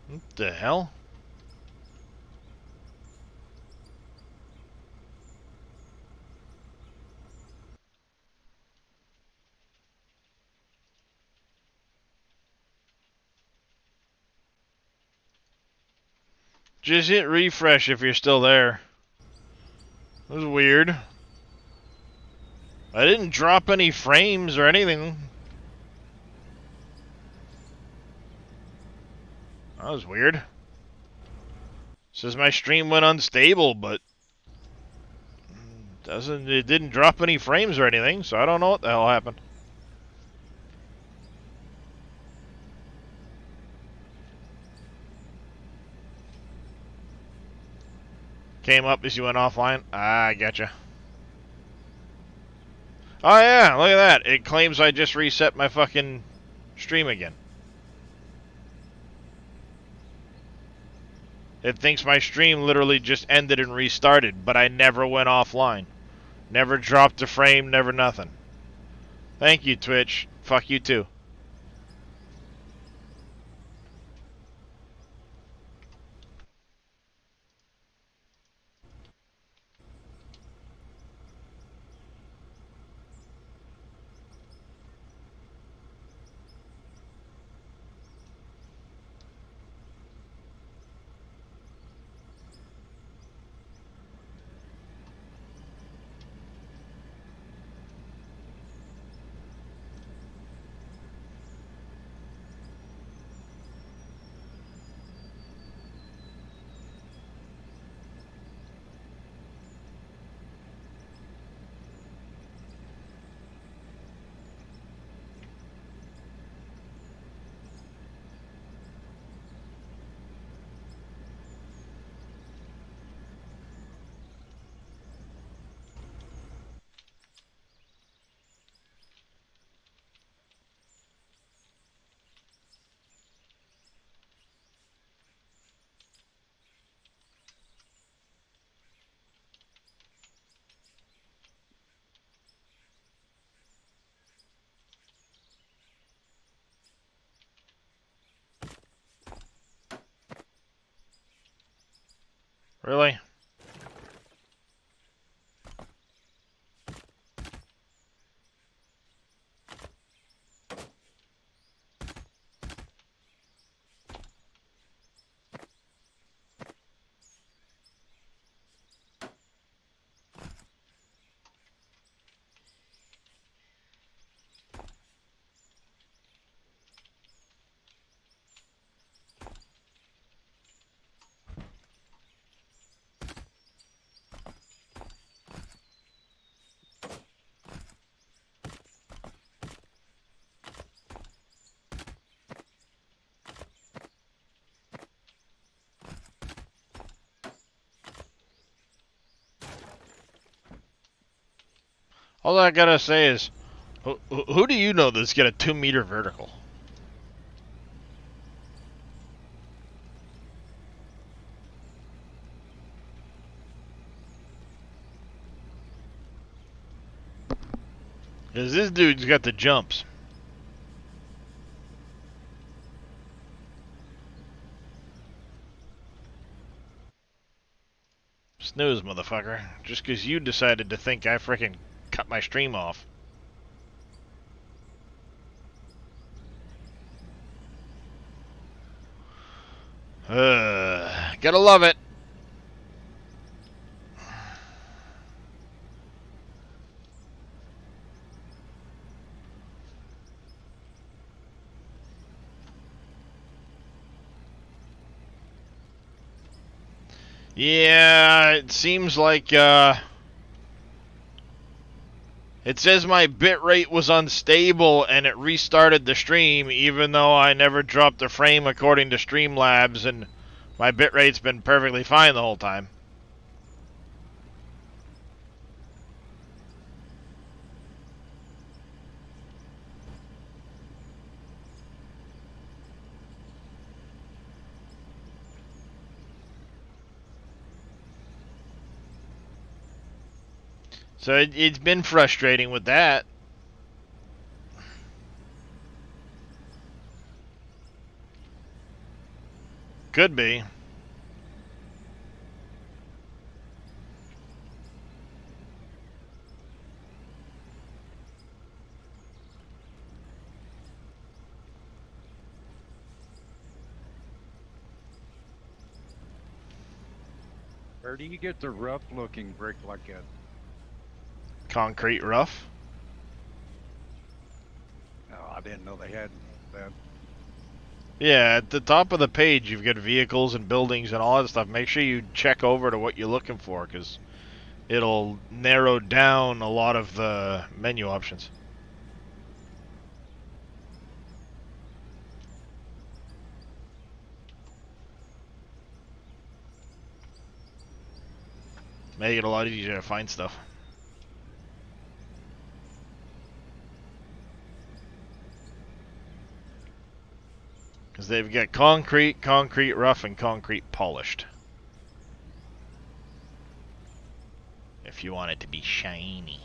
What the hell? Just hit refresh if you're still there. That was weird. I didn't drop any frames or anything. That was weird. Says my stream went unstable, but it didn't drop any frames or anything, so I don't know what the hell happened. Came up as you went offline. Ah, I gotcha. Oh yeah, look at that. It claims I just reset my fucking stream again. It thinks my stream literally just ended and restarted, but I never went offline. Never dropped a frame, never nothing. Thank you, Twitch. Fuck you too. Really? All I gotta say is, who do you know that's got a 2-meter vertical? Because this dude's got the jumps. Snooze, motherfucker. Just because you decided to think I frickin' cut my stream off. Gotta love it. Yeah, it seems like, it says my bitrate was unstable and it restarted the stream even though I never dropped a frame according to Streamlabs, and my bitrate's been perfectly fine the whole time. So it's been frustrating with that. Could be. Where do you get the rough-looking brick like that? Concrete rough. Oh, I didn't know they had that. Yeah, at the top of the page, you've got vehicles and buildings and all that stuff. Make sure you check over to what you're looking for, because it'll narrow down a lot of the menu options. Make it a lot easier to find stuff. Because they've got concrete, concrete rough, and concrete polished. If you want it to be shiny.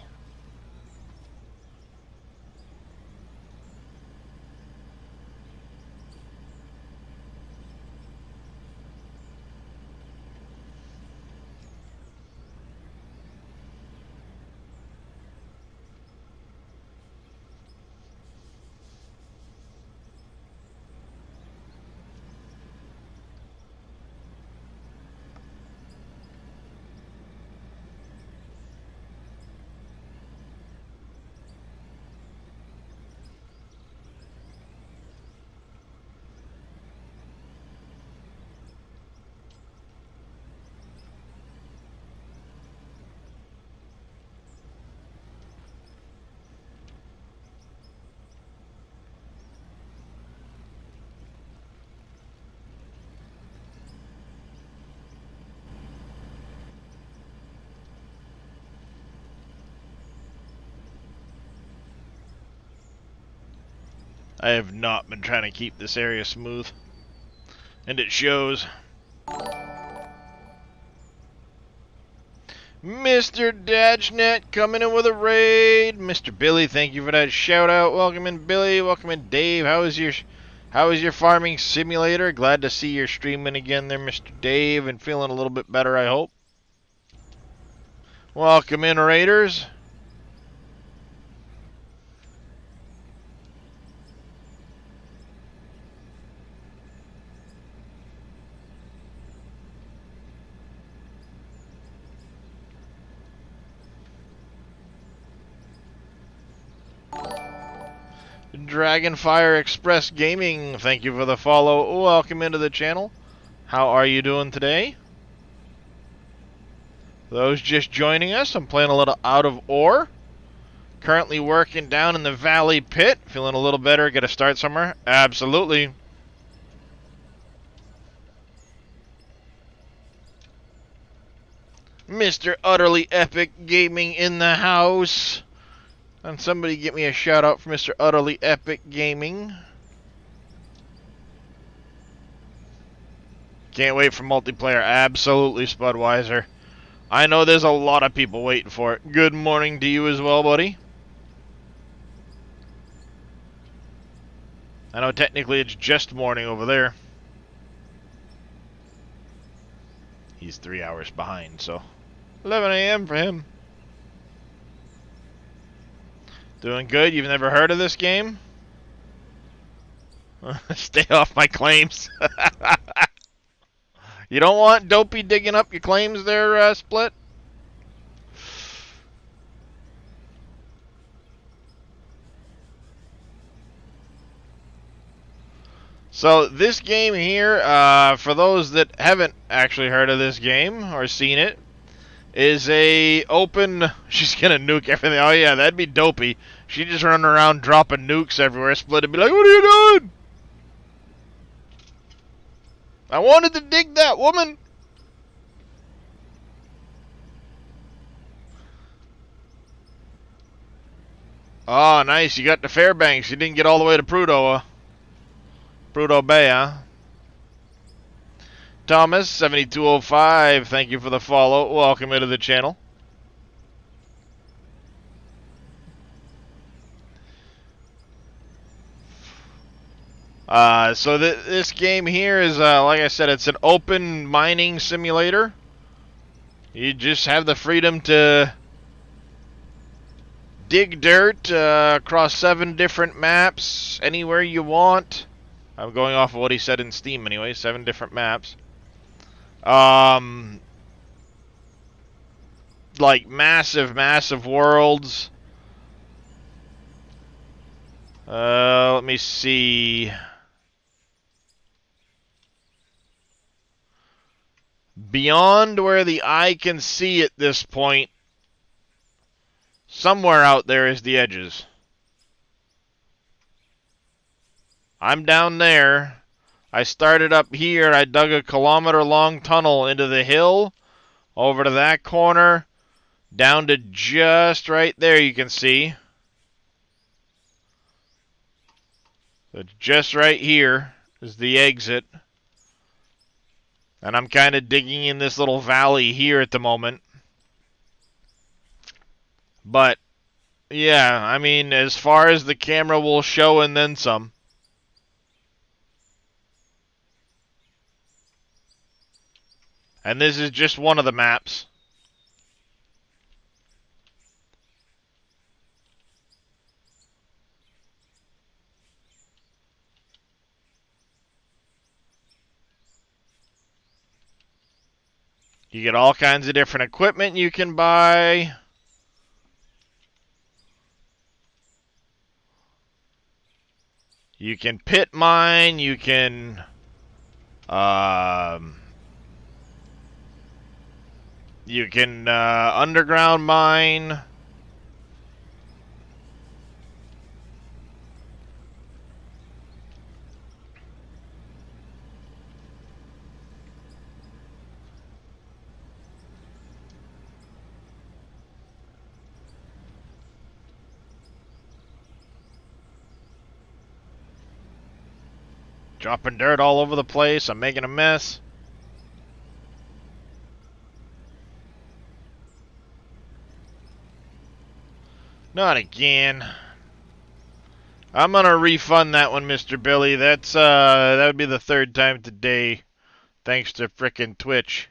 I have not been trying to keep this area smooth. And it shows. Mr. Dajnet coming in with a raid. Mr. Billy, thank you for that shout out. Welcome in, Billy. Welcome in, Dave. How is your farming simulator? Glad to see you're streaming again there, Mr. Dave, and feeling a little bit better, I hope. Welcome in, Raiders. Dragonfire Express Gaming, thank you for the follow. Welcome into the channel. How are you doing today? Those just joining us, I'm playing a little Out of Ore. Currently working down in the Valley Pit. Feeling a little better, get a start somewhere? Absolutely. Mr. Utterly Epic Gaming in the house. And somebody get me a shout out for Mr. Utterly Epic Gaming. Can't wait for multiplayer. Absolutely, Spudweiser. I know there's a lot of people waiting for it. Good morning to you as well, buddy. I know technically it's just morning over there. He's 3 hours behind, so 11 a.m. for him. Doing good? You've never heard of this game? Stay off my claims. You don't want Dopey digging up your claims there, Split? So this game here, for those that haven't actually heard of this game or seen it, is a open... She's gonna nuke everything. Oh yeah, that'd be Dopey. She just running around dropping nukes everywhere. Split would be like, what are you doing? I wanted to dig that, woman. Oh, nice. You got to Fairbanks. You didn't get all the way to Prudhoe. Prudhoe Bay, huh? Thomas, 7205, thank you for the follow. Welcome into the channel. So this game here is, like I said, it's an open mining simulator. You just have the freedom to dig dirt across 7 different maps, anywhere you want. I'm going off of what he said in Steam anyway, 7 different maps. Like massive worlds. Let me see. Beyond where the eye can see at this point, somewhere out there is the edges. I'm down there. I started up here. I dug a kilometer-long tunnel into the hill, over to that corner, down to just right there you can see. So just right here is the exit. And I'm kind of digging in this little valley here at the moment. But, yeah, I mean, as far as the camera will show and then some. And this is just one of the maps. You get all kinds of different equipment you can buy. You can pit mine, you can underground mine. Dropping dirt all over the place. I'm making a mess. Not again. I'm gonna refund that one, Mr. Billy. That would be the 3rd time today, thanks to frickin' Twitch.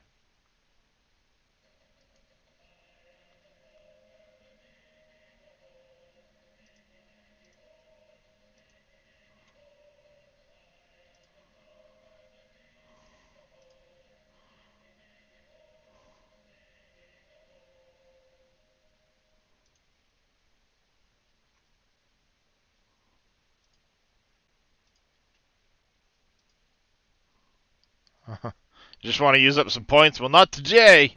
Just want to use up some points. Well, not today.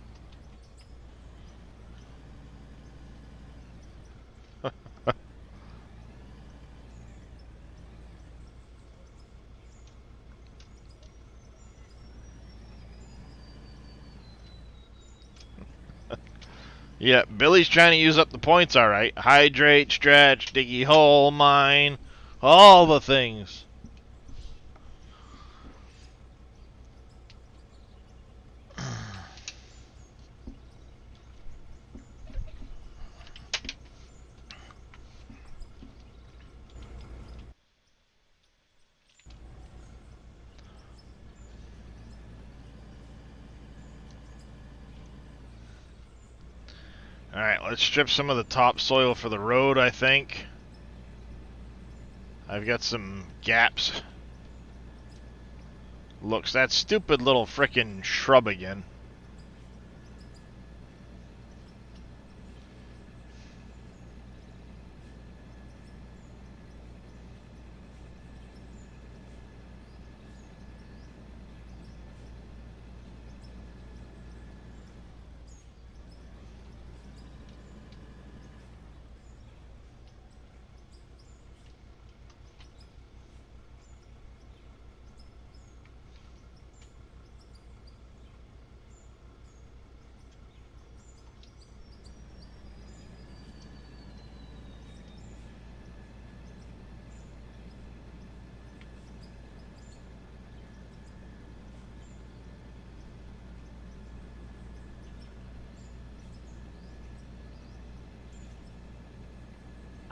Yeah, Billy's trying to use up the points, all right. Hydrate, stretch, diggy hole, mine, all the things. Alright, let's strip some of the topsoil for the road, I think. I've got some gaps. Looks, that stupid little frickin' shrub again.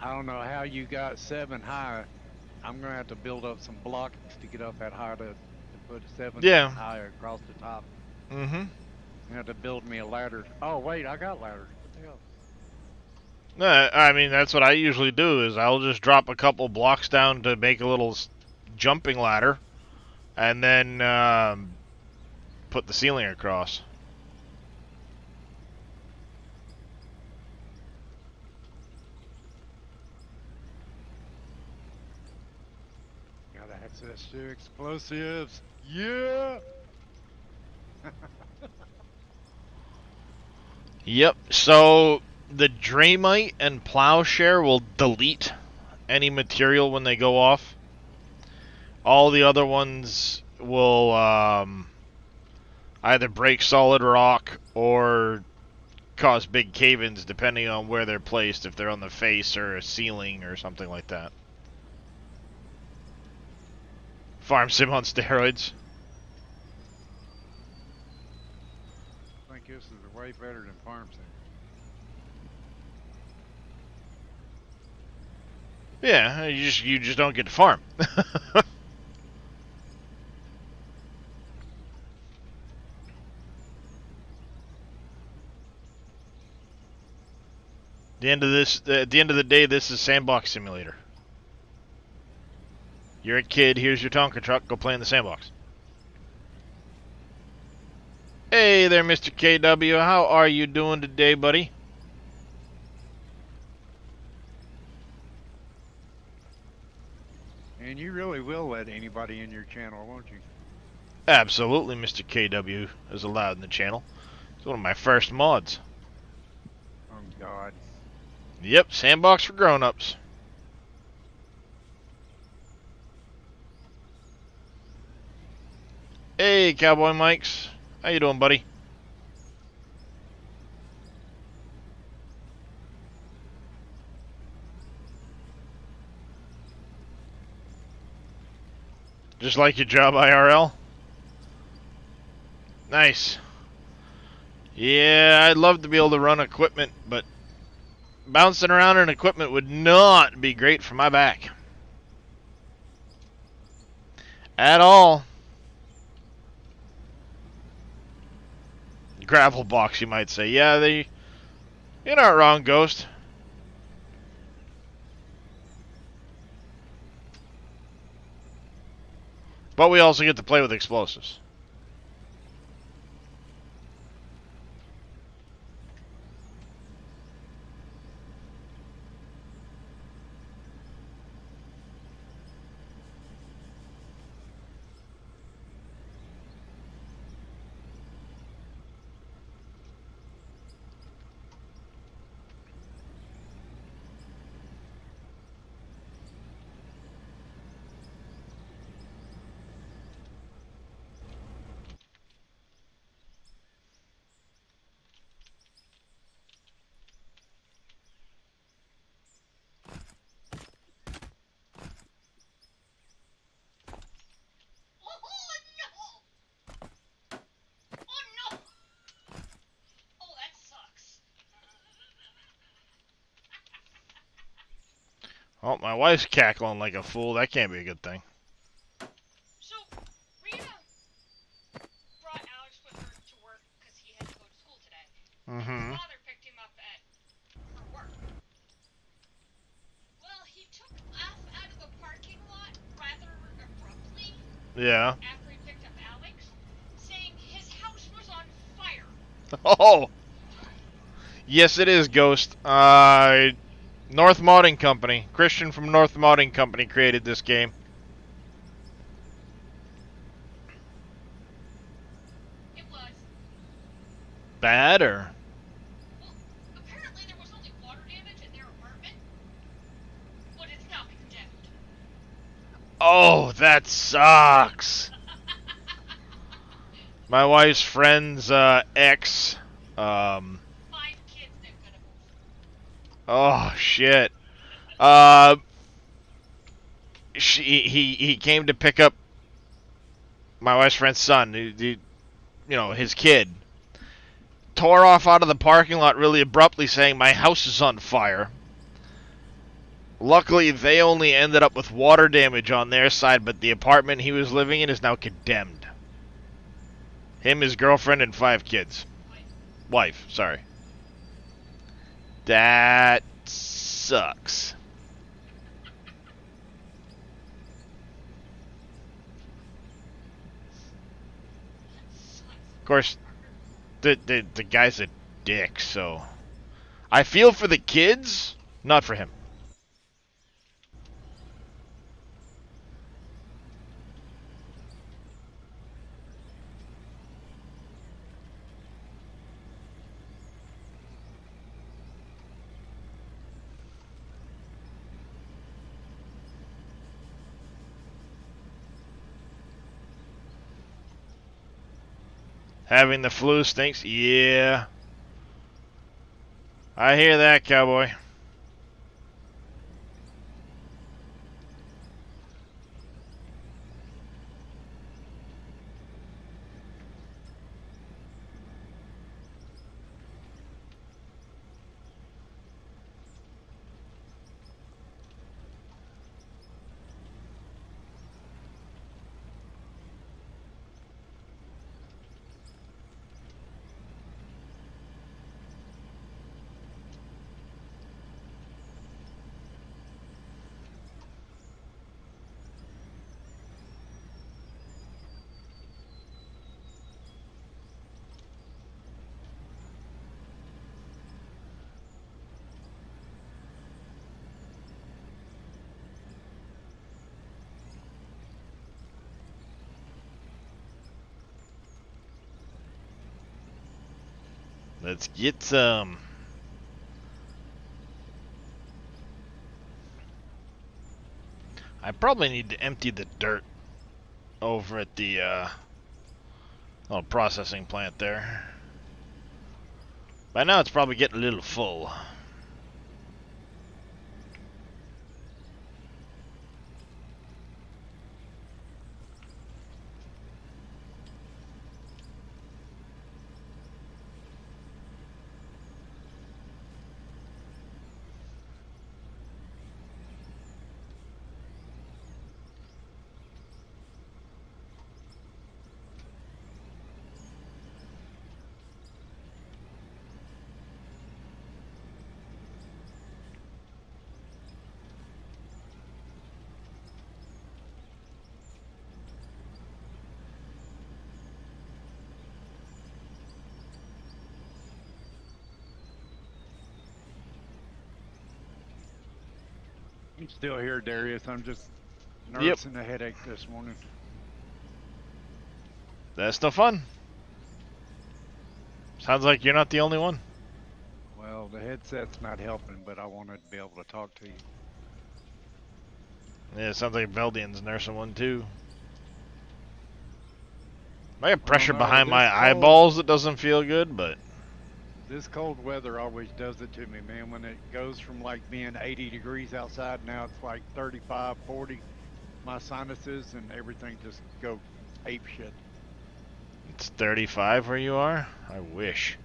I don't know how you got 7 high I'm gonna have to build up some blocks to get up that high to put 7 Yeah. feet high across the top. Mm-hmm. I have to build me a ladder. Oh wait, I got ladder. What the hell? I mean, that's what I usually do, is I'll just drop a couple blocks down to make a little jumping ladder, and then put the ceiling across. Got access to explosives. Yeah. Yep, so the Draymite and Plowshare will delete any material when they go off. All the other ones will either break solid rock or cause big cave-ins depending on where they're placed, if they're on the face or a ceiling or something like that. Farm sim on steroids. I think this is way better than Farm Sim. Yeah, you just don't get to farm. At the end of the day, this is Sandbox Simulator. You're a kid, here's your Tonka truck, go play in the sandbox. Hey there, Mr. KW, how are you doing today, buddy? And you really will let anybody in your channel, won't you? Absolutely, Mr. KW is allowed in the channel. It's one of my first mods. Oh God. Yep, Sandbox for grown-ups. Hey, Cowboy Mikes. How you doing, buddy? Just like your job, IRL? Nice. Yeah, I'd love to be able to run equipment, but bouncing around in equipment would not be great for my back. At all. Gravel box, you might say. Yeah, you're not wrong, Ghost. But we also get to play with explosives. Oh, my wife's cackling like a fool. That can't be a good thing. So, Rita brought Alex with her to work because he had to go to school today. Mm-hmm. His father picked him up at her work. Well, he took off out of the parking lot rather abruptly Yeah. after he picked up Alex, saying his house was on fire. Oh! Yes, it is, Ghost. North Modding Company. Christian from North Modding Company created this game. It was. Bad, or? Well, apparently there was only water damage in their apartment, but it's not condemned. Oh, that sucks. My wife's friend's ex. 5 kids they're gonna move. Oh shit. He came to pick up my wife's friend's son. His kid. Tore off out of the parking lot really abruptly, saying, "My house is on fire." Luckily, they only ended up with water damage on their side, but the apartment he was living in is now condemned. Him, his girlfriend, and 5 kids. Wife, sorry. That sucks. Of course, the guy's a dick, so I feel for the kids, not for him. Having the flu stinks? Yeah. I hear that, cowboy. Let's get some. I probably need to empty the dirt over at the little processing plant there. By now it's probably getting a little full. I'm still here, Darius. I'm just nursing a headache this morning. That's no fun. Sounds like you're not the only one. Well, the headset's not helping, but I wanted to be able to talk to you. Yeah, it sounds like Veldian's nursing one too. I have pressure behind my eyeballs that doesn't feel good, but this cold weather always does it to me, man. When it goes from like being 80 degrees outside, now it's like 35, 40. My sinuses and everything just go ape shit. It's 35 where you are? I wish.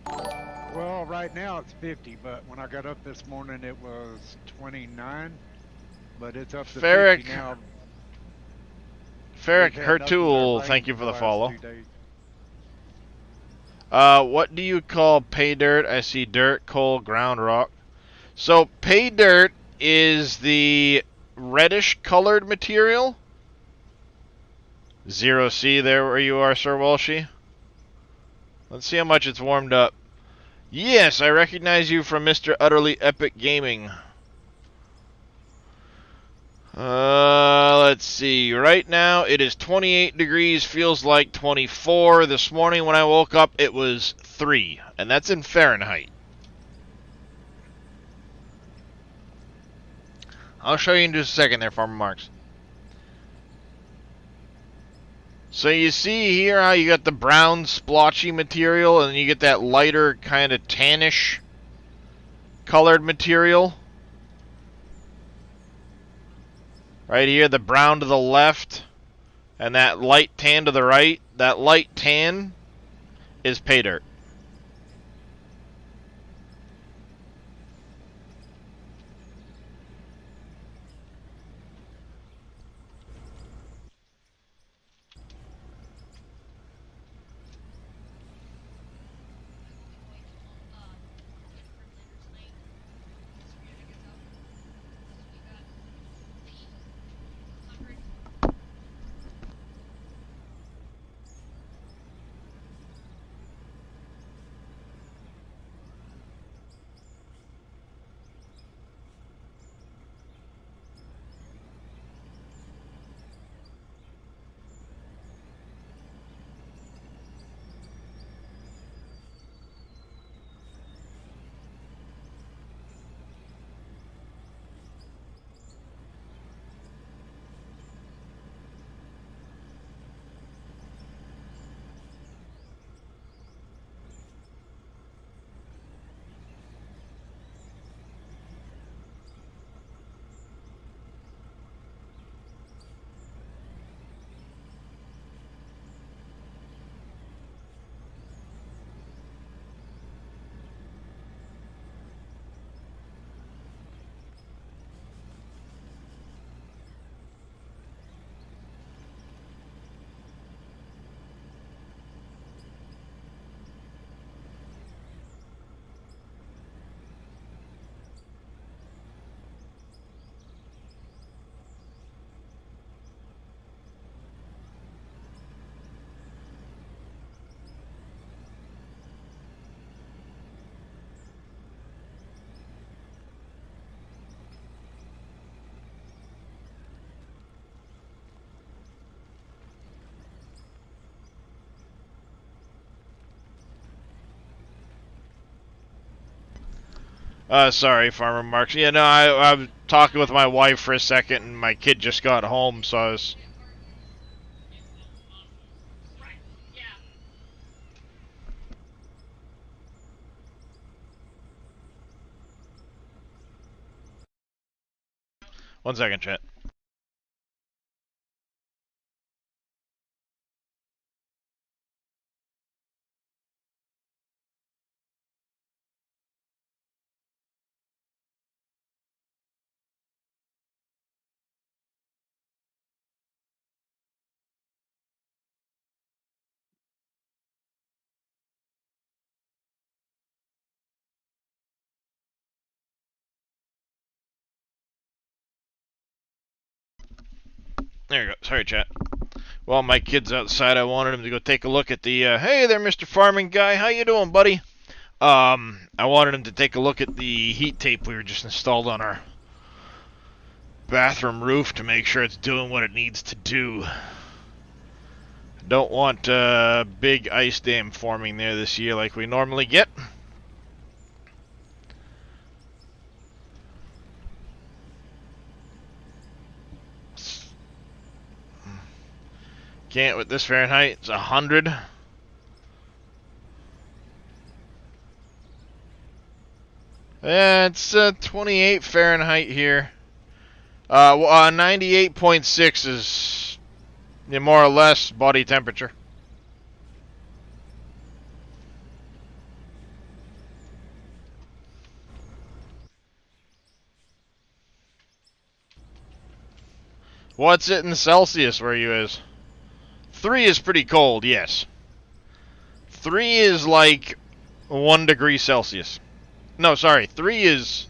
Well, right now it's 50, but when I got up this morning it was 29. But it's up to 50 now. Ferric Hertul, thank you for the follow. What do you call pay dirt? I see dirt, coal, ground rock. So pay dirt is the reddish colored material. 0C there where you are, Sir Walshy. Let's see how much it's warmed up. Yes, I recognize you from Mr. Utterly Epic Gaming. Let's see. Right now it is 28 degrees, feels like 24. This morning when I woke up it was 3, and that's in Fahrenheit. I'll show you in just a second there, Farmer Marks. So you see here how you got the brown splotchy material, and then you get that lighter kind of tannish colored material. Right here, the brown to the left, and that light tan to the right. That light tan is pay dirt. Sorry, Farmer Marks. Yeah, no, I was talking with my wife for a second, and my kid just got home, so I was... Right. Yeah. 1 second, chat. There you go. Sorry, chat. Well, my kid's outside. I wanted him to go take a look at the, hey there, Mr. Farming Guy. How you doing, buddy? I wanted him to take a look at the heat tape we were just installed on our bathroom roof to make sure it's doing what it needs to do. Don't want a big ice dam forming there this year like we normally get. Can't with this Fahrenheit. It's 100. It's 28 Fahrenheit here. 98.6 is more or less body temperature. What's it in Celsius where you is? 3 is pretty cold, yes. 3 is like 1 degree Celsius. No, sorry, 3 is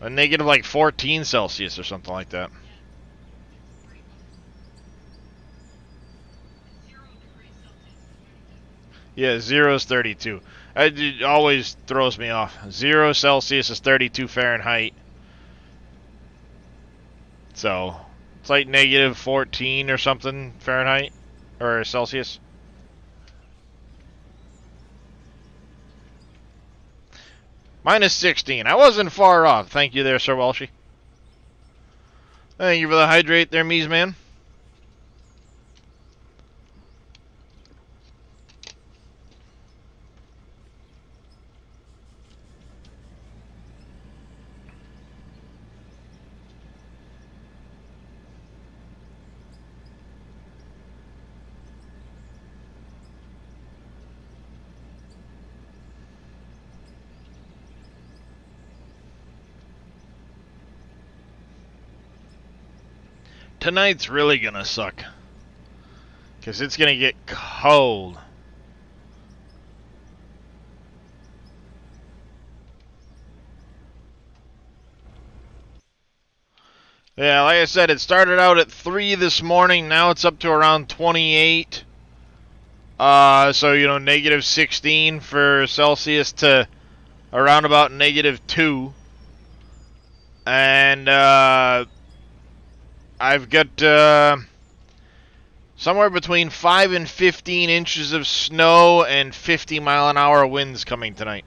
a negative like 14 Celsius or something like that. 0 degrees Celsius. Yeah, 0 is 32. It always throws me off. 0 Celsius is 32 Fahrenheit. So, it's like negative 14 or something Fahrenheit. Or Celsius. Minus 16. I wasn't far off. Thank you there, Sir Walshy. Thank you for the hydrate there, Mies man. Tonight's really gonna suck. Because it's gonna get cold. Yeah, like I said, it started out at 3 this morning. Now it's up to around 28. So, you know, negative 16 for Celsius to around about negative 2. And, I've got, somewhere between 5 and 15 inches of snow and 50-mile-an-hour winds coming tonight.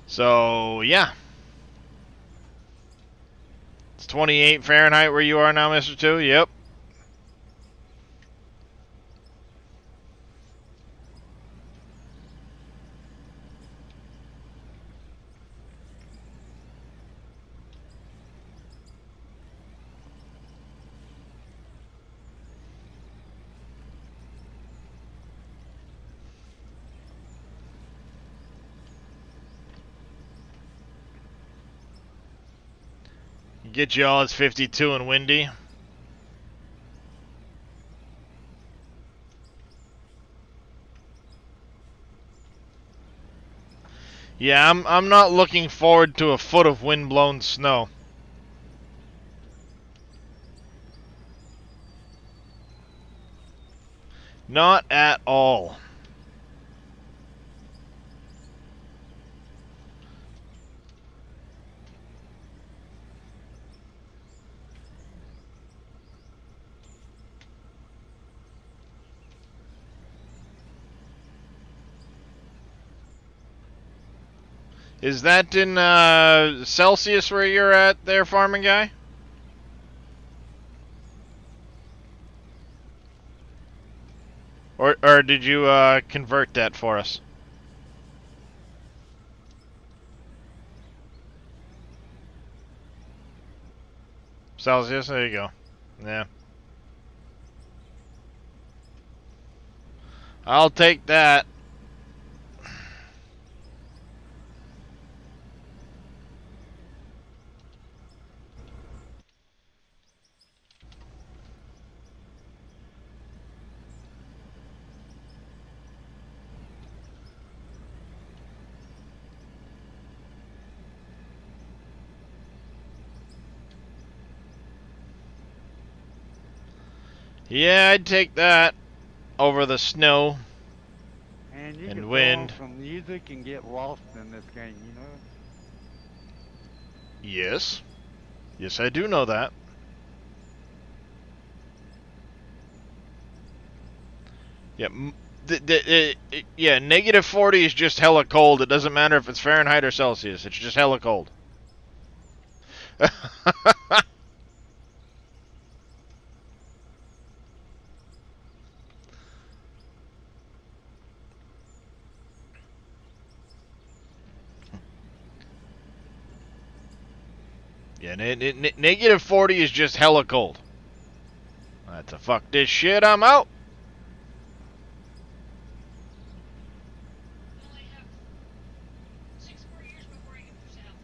So, yeah. It's 28 Fahrenheit where you are now, Mr. 2? Yep. Get you all, it's 52 and windy. Yeah, I'm not looking forward to a foot of wind-blown snow. Not at all. Is that in Celsius where you're at there, farming guy? Or did you convert that for us? Celsius, there you go. Yeah. I'll take that. Yeah, I'd take that over the snow And you and can wind. throw on some music and get lost in this game, you know? Yes. Yes, I do know that. Yeah, yeah, negative 40 is just hella cold. It doesn't matter if it's Fahrenheit or Celsius. It's just hella cold. Yeah, negative 40 is just hella cold. That's a fuck this shit, I'm out. I only have 6 more years before I get pushed out.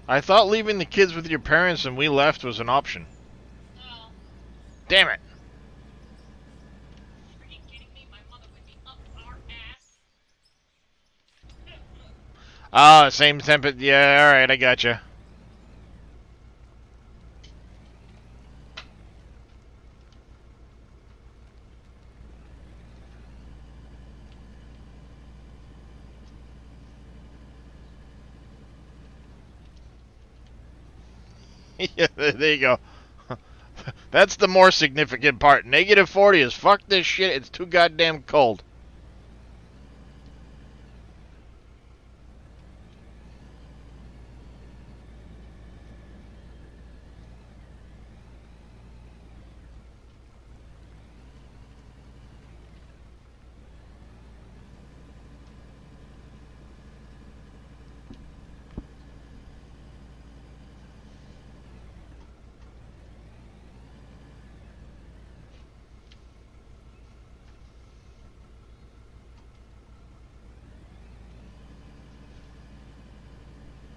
I thought leaving the kids with your parents and we left was an option. No. Damn it. Freaking kidding me? My mother would be up our ass. Ah, same temper. Yeah, alright, I gotcha. Yeah, there you go. That's the more significant part. Negative 40 is fuck this shit. It's too goddamn cold.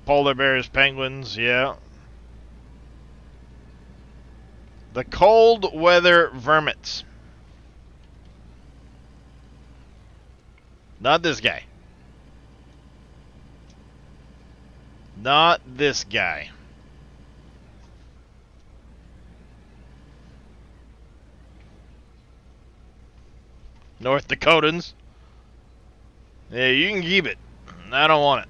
Polar bears, penguins, yeah. The cold weather vermits. Not this guy. Not this guy. North Dakotans. Yeah, you can keep it. I don't want it.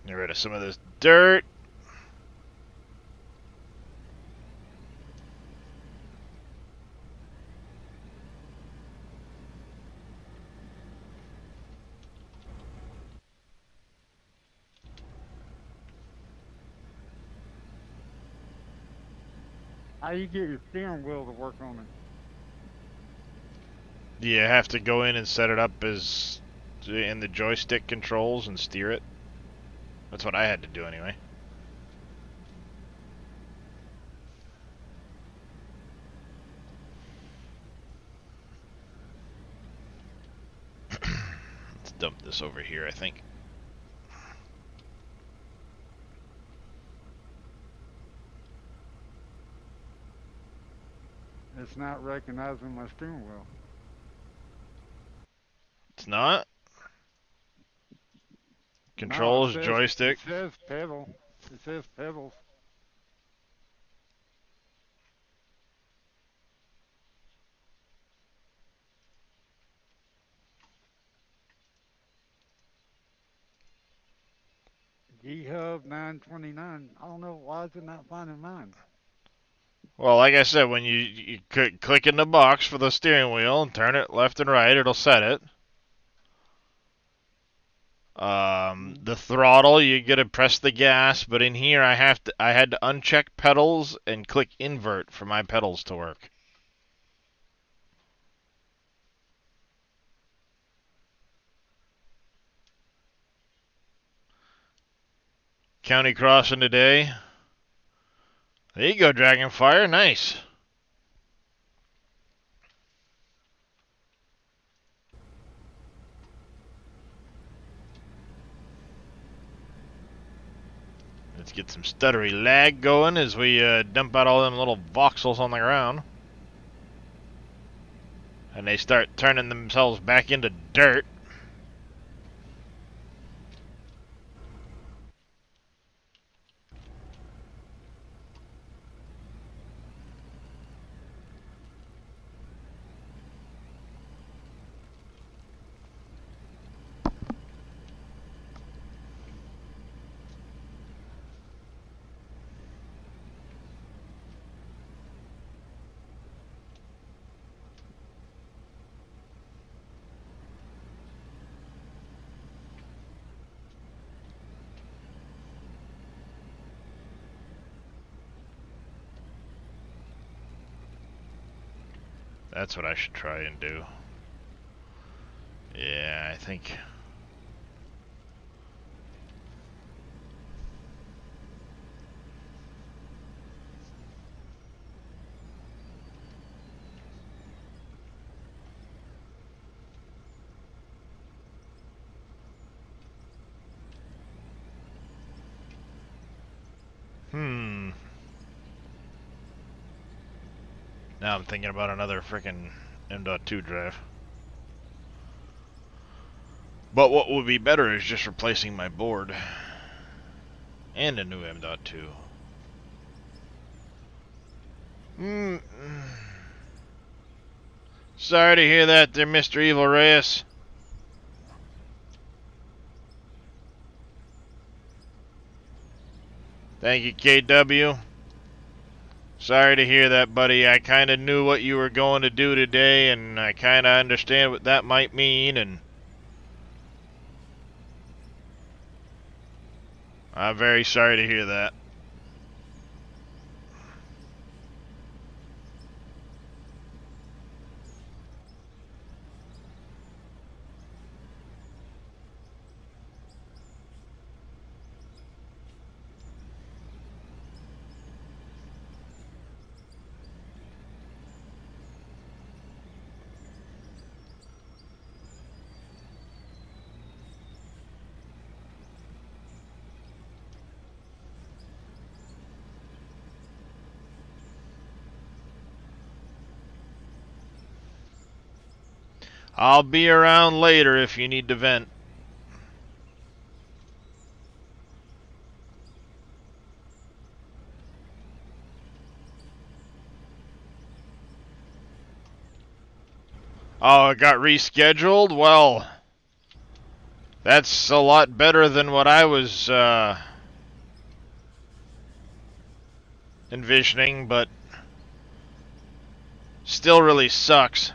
Get rid of some of this dirt. How you get your steering wheel to work on it? Do you have to go in and set it up as in the joystick controls and steer it? That's what I had to do anyway. Let's dump this over here, I think. It's not recognizing my steering wheel. It's not? Controls, No, joystick. It says pedal. It says pedals. G-Hub 929. I don't know, why is it not finding mine? Well, like I said, when you click in the box for the steering wheel and turn it left and right, it'll set it. The throttle, you gotta press the gas, but in here I had to uncheck pedals and click invert for my pedals to work. County crossing today. There you go, Dragonfire. Nice. Let's get some stuttery lag going as we dump out all them little voxels on the ground. And they start turning themselves back into dirt. That's what I should try and do. Yeah, I think. Now I'm thinking about another freaking M.2 drive. But what would be better is just replacing my board and a new M.2. Sorry to hear that there, Mr. Evil Reyes. Thank you, KW. Sorry to hear that, buddy. I kind of knew what you were going to do today, and I kind of understand what that might mean, and I'm very sorry to hear that. I'll be around later if you need to vent. Oh, it got rescheduled? Well, that's a lot better than what I was envisioning, but still really sucks.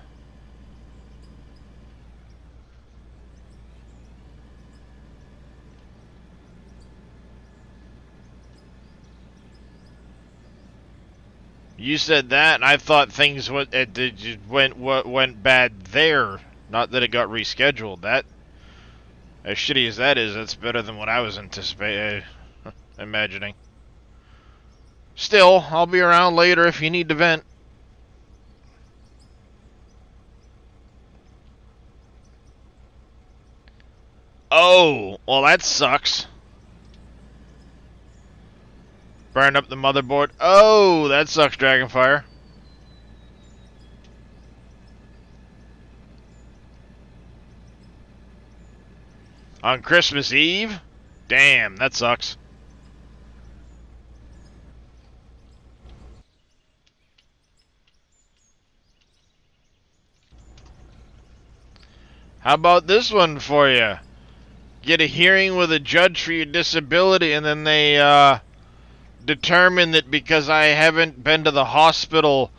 You said that, and I thought things went bad there. Not that it got rescheduled. As shitty as that is, that's better than what I was imagining. Still, I'll be around later if you need to vent. Oh, well that sucks. Burn up the motherboard. Oh, that sucks, Dragonfire. On Christmas Eve? Damn, that sucks. How about this one for you? Get a hearing with a judge for your disability, and then they determine that because I haven't been to the hospital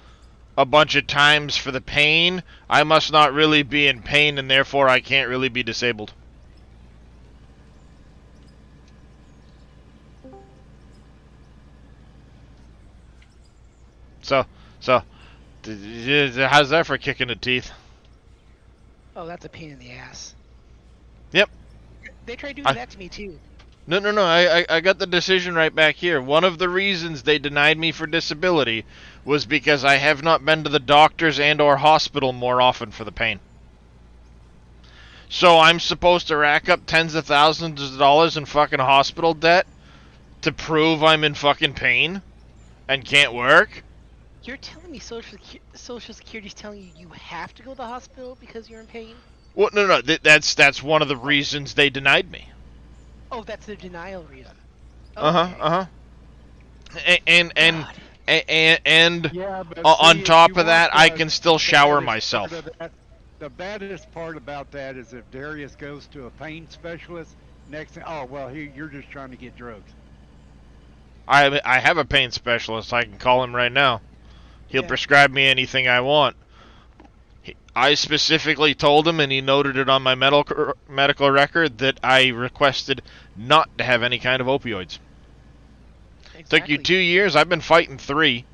a bunch of times for the pain, I must not really be in pain, and therefore I can't really be disabled. So, how's that for kicking the teeth? Oh, that's a pain in the ass. Yep. They tried doing that to me too. No, I got the decision right back here. One of the reasons they denied me for disability was because I have not been to the doctors and or hospital more often for the pain. So I'm supposed to rack up tens of thousands of dollars in fucking hospital debt to prove I'm in fucking pain and can't work? You're telling me Social Security's telling you you have to go to the hospital because you're in pain? Well, no, that's one of the reasons they denied me. Oh, that's the denial reason. And Yeah, but on see, top if of you that, want I the- can still the shower baddest myself. part of that- the baddest part about that is if Darius goes to a pain specialist, next thing, oh well, you're just trying to get drugs. I have a pain specialist. I can call him right now. He'll prescribe me anything I want. I specifically told him, and he noted it on my medical record, that I requested not to have any kind of opioids. Exactly. Took you 2 years. I've been fighting 3.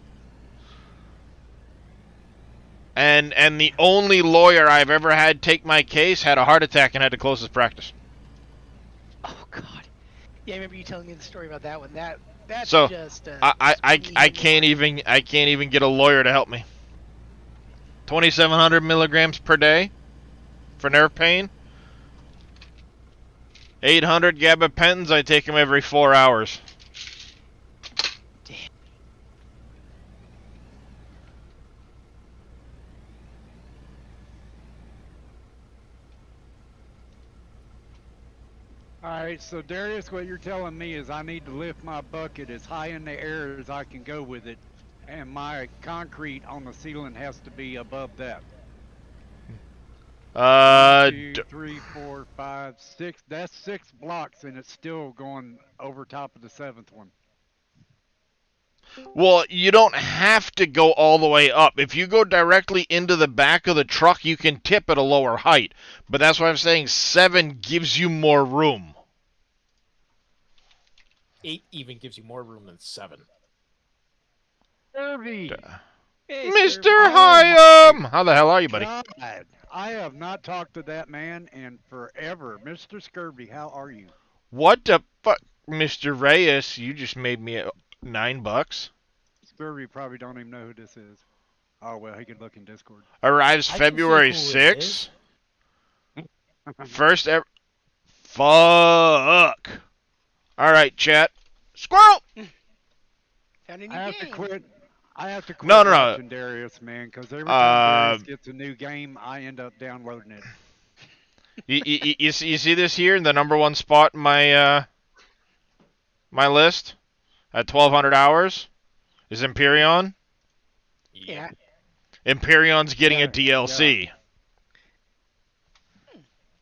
And the only lawyer I've ever had take my case had a heart attack and had to close his practice. Oh God. Yeah, I remember you telling me the story about that one. That's So, just. I can't even get a lawyer to help me. 2,700 milligrams per day for nerve pain. 800 gabapentins. I take them every 4 hours. Damn. All right, so Darius, what you're telling me is I need to lift my bucket as high in the air as I can go with it, and my concrete on the ceiling has to be above that. 2, 3, 4, 5, 6. That's 6 blocks, and it's still going over top of the 7th one. Well, you don't have to go all the way up. If you go directly into the back of the truck, you can tip at a lower height. But that's why I'm saying 7 gives you more room. 8 even gives you more room than 7. Kirby! Hey, Mr. sir. Hyam! How the hell are you, buddy? God, I have not talked to that man in forever. Mr. Skirby, how are you? What the fuck? Mr. Reyes, you just made me $9. Skirby probably don't even know who this is. Oh, well, he could look in Discord. Arrives I can see February who it 6th. First ever. Fuck. Alright, chat. Squirrel! Found a new I have to game. quit. I have to quit No. watching Darius, man, because every time Darius gets a new game, I end up downloading it. You see this here in the number 1 spot in my my list at 1,200 hours is Empyreon. Yeah. Empyreon's getting a Yeah, DLC.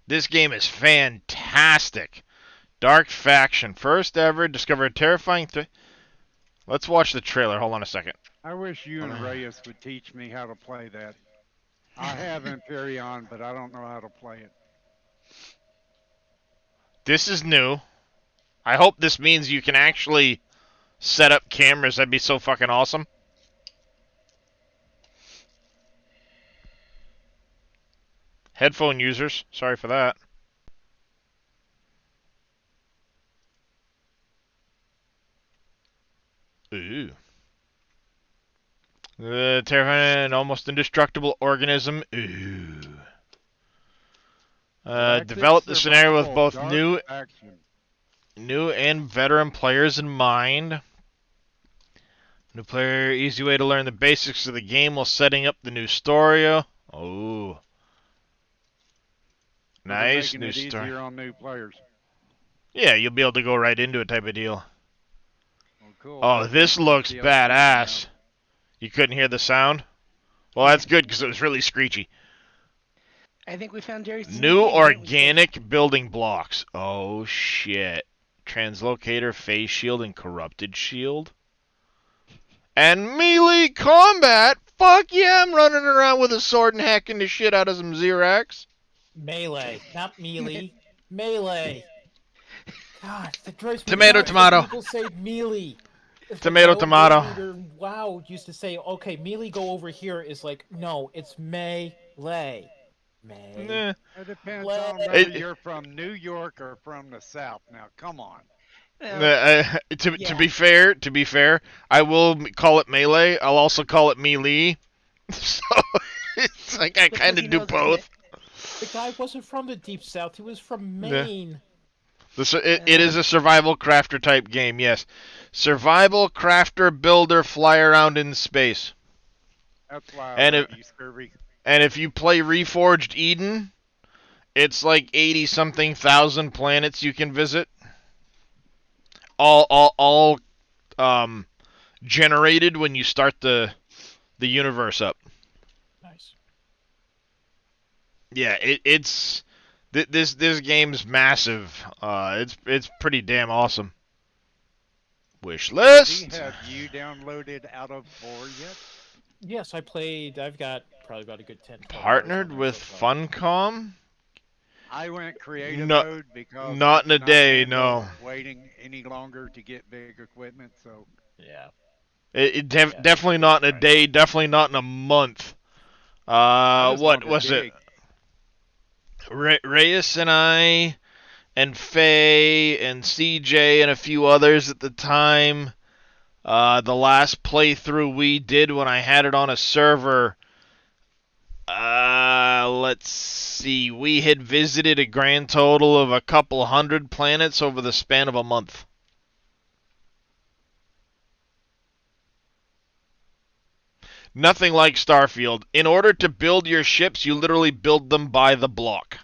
This game is fantastic. Dark Faction, first ever, discover a terrifying Let's watch the trailer. Hold on a second. I wish you and Reyes would teach me how to play that. I have Empyreon, but I don't know how to play it. This is new. I hope this means you can actually set up cameras. That'd be so fucking awesome. Headphone users, sorry for that. Ooh. The terrifying and almost indestructible organism. Ooh. Galactic Develop the scenario with survival both dark action. new and veteran players in mind. New player, easy way to learn the basics of the game while setting up the new story. Oh. So they're Nice, making new it story. easier on new players. Yeah, you'll be able to go right into it type of deal. Well, cool. Oh, That's this something looks DLC now. badass. You couldn't hear the sound? Well, that's good because it was really screechy. I think we found Darius. New organic building blocks. Oh, shit. Translocator, phase shield, and corrupted shield. And melee combat. Fuck yeah, I'm running around with a sword and hacking the shit out of some Xerax. Melee, not melee. Melee. God, that drives me Tomato, nuts tomato. when people say melee. It's Tomato, like my old tomato. game leader, WoW used to say, okay, melee go over here is like, no, it's melee. Nah. It depends Play. on whether you're from New York or from the South. Now, come on. To be fair, I will call it melee. I'll also call it melee. So it's like I kind of do both. The guy wasn't from the Deep South. He was from Yeah. Maine. It is a survival crafter type game, yes. Survival crafter builder fly around in space. That's why And I if- love you, Scurvy. And if you play Reforged Eden, it's like 80 something thousand planets you can visit. All generated when you start the universe up. Nice. Yeah, this game's massive. It's pretty damn awesome. Wish Does he list. have you downloaded out of 4 yet? Yes, I played. I've got probably about a good 10. 12 Partnered hours on with it so far. Funcom. I went creative No- mode because not I in a could day, handle no. waiting any longer to get big equipment. So Yeah. Definitely not in a right. day. Definitely not in a month. I just What wanted to was it? dig. Reyes and I, and Faye, and CJ, and a few others at the time. The last playthrough we did when I had it on a server. Let's see. We had visited a grand total of a couple hundred planets over the span of a month. Nothing like Starfield. In order to build your ships, you literally build them by the block.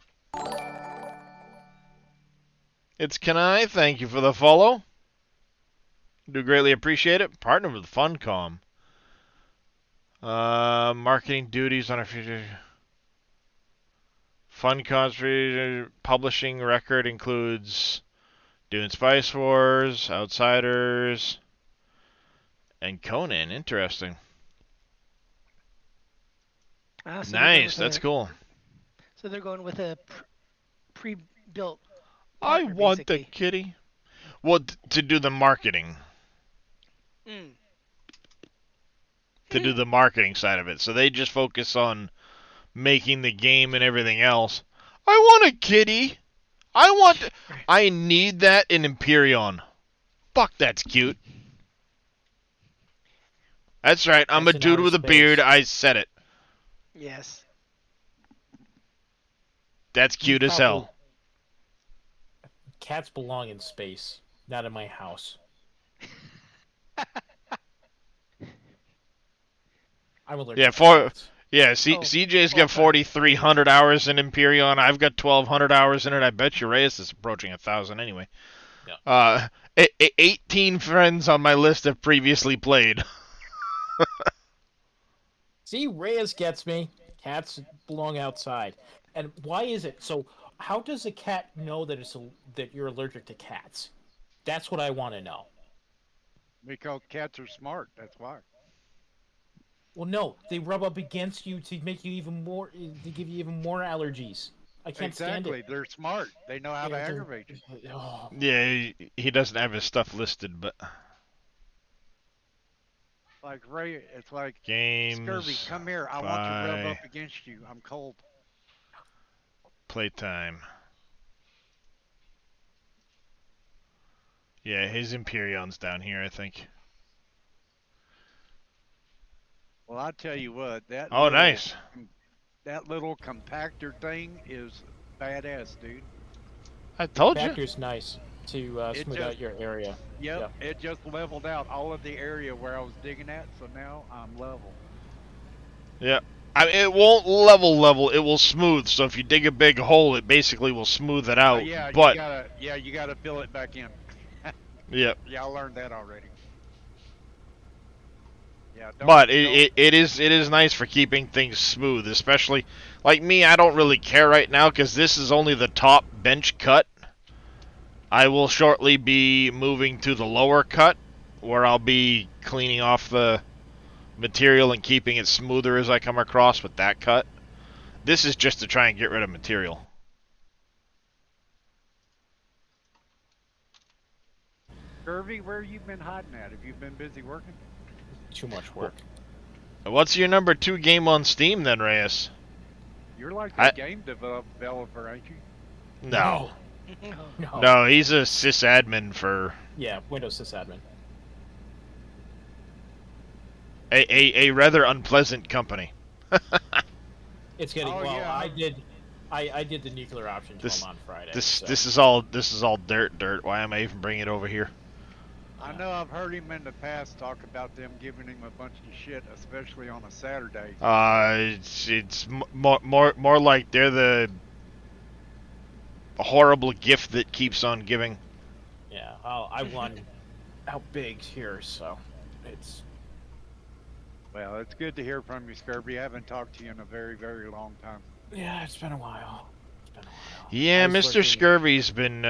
It's Kanai. Thank you for the follow. Do greatly appreciate it. Partner with Funcom. Marketing duties on our future. Funcom's publishing record includes Dune Spice Wars, Outsiders, and Conan. Interesting. So Nice. That's cool. So they're going with a pre-built. I partner, want the basically. kitty. Well, to do the marketing. Mm. To do the marketing side of it. So they just focus on making the game and everything else. I want a kitty. I need that in Empyreon. Fuck, that's cute. That's right. I'm That's a in dude outer with a space. beard. I said it. Yes. That's cute as hell. Cats belong in space, not in my house. I'm allergic Yeah, to for cats. yeah. Oh, CJ's well got 4,300 hours in Empyreon. I've got 1,200 hours in it. I bet you Reyes is approaching 1,000 anyway. Yeah. 18 friends on my list have previously played. See, Reyes gets me. Cats belong outside. And why is it? So, how does a cat know that that you're allergic to cats? That's what I want to know. Because cats are smart. That's why. Well, no, they rub up against you to make you even more, to give you even more allergies. I can't stand Exactly. it. They're smart. They know how to Yeah, they're- aggravate you. Oh, Yeah, he doesn't have his stuff listed, but Like Ray, it's like games, Scurvy. Come here. I want to rub up against you. I'm cold. playtime. Yeah, his Empyreon's down here, I think. Well, I tell you what, Oh, nice. that little compactor thing is badass, dude. I told you. Factor's nice to It smooth just- out your area. Yep, it just leveled out all of the area where I was digging at, so now I'm level. Yeah. I mean, it won't level. It will smooth. So if you dig a big hole, it basically will smooth it out. Yeah, But you gotta fill it back in. yeah. Yeah, I learned that already. Yeah, But it is nice for keeping things smooth, especially like me. I don't really care right now because this is only the top bench cut. I will shortly be moving to the lower cut, where I'll be cleaning off the material and keeping it smoother as I come across with that cut. This is just to try and get rid of material. Kirby, where you been hiding at? Have you been busy working? Too much work. What's your number 2 game on Steam then, Reyes? You're like a game developer, ain't you? No. No. No, he's a sysadmin for Yeah, Windows sysadmin. a rather unpleasant company. It's getting Oh, well. yeah. I did the nuclear option to him on Friday. This so. this is all dirt. Why am I even bringing it over here? I know I've heard him in the past talk about them giving him a bunch of shit, especially on a Saturday. It's more like they're the horrible gift that keeps on giving. Yeah, I won out big here, so it's Well, it's good to hear from you, Scurvy. I haven't talked to you in a very, very long time. yeah, it's been a while. It's been a while. Yeah, I was Mr. looking- Scurvy's been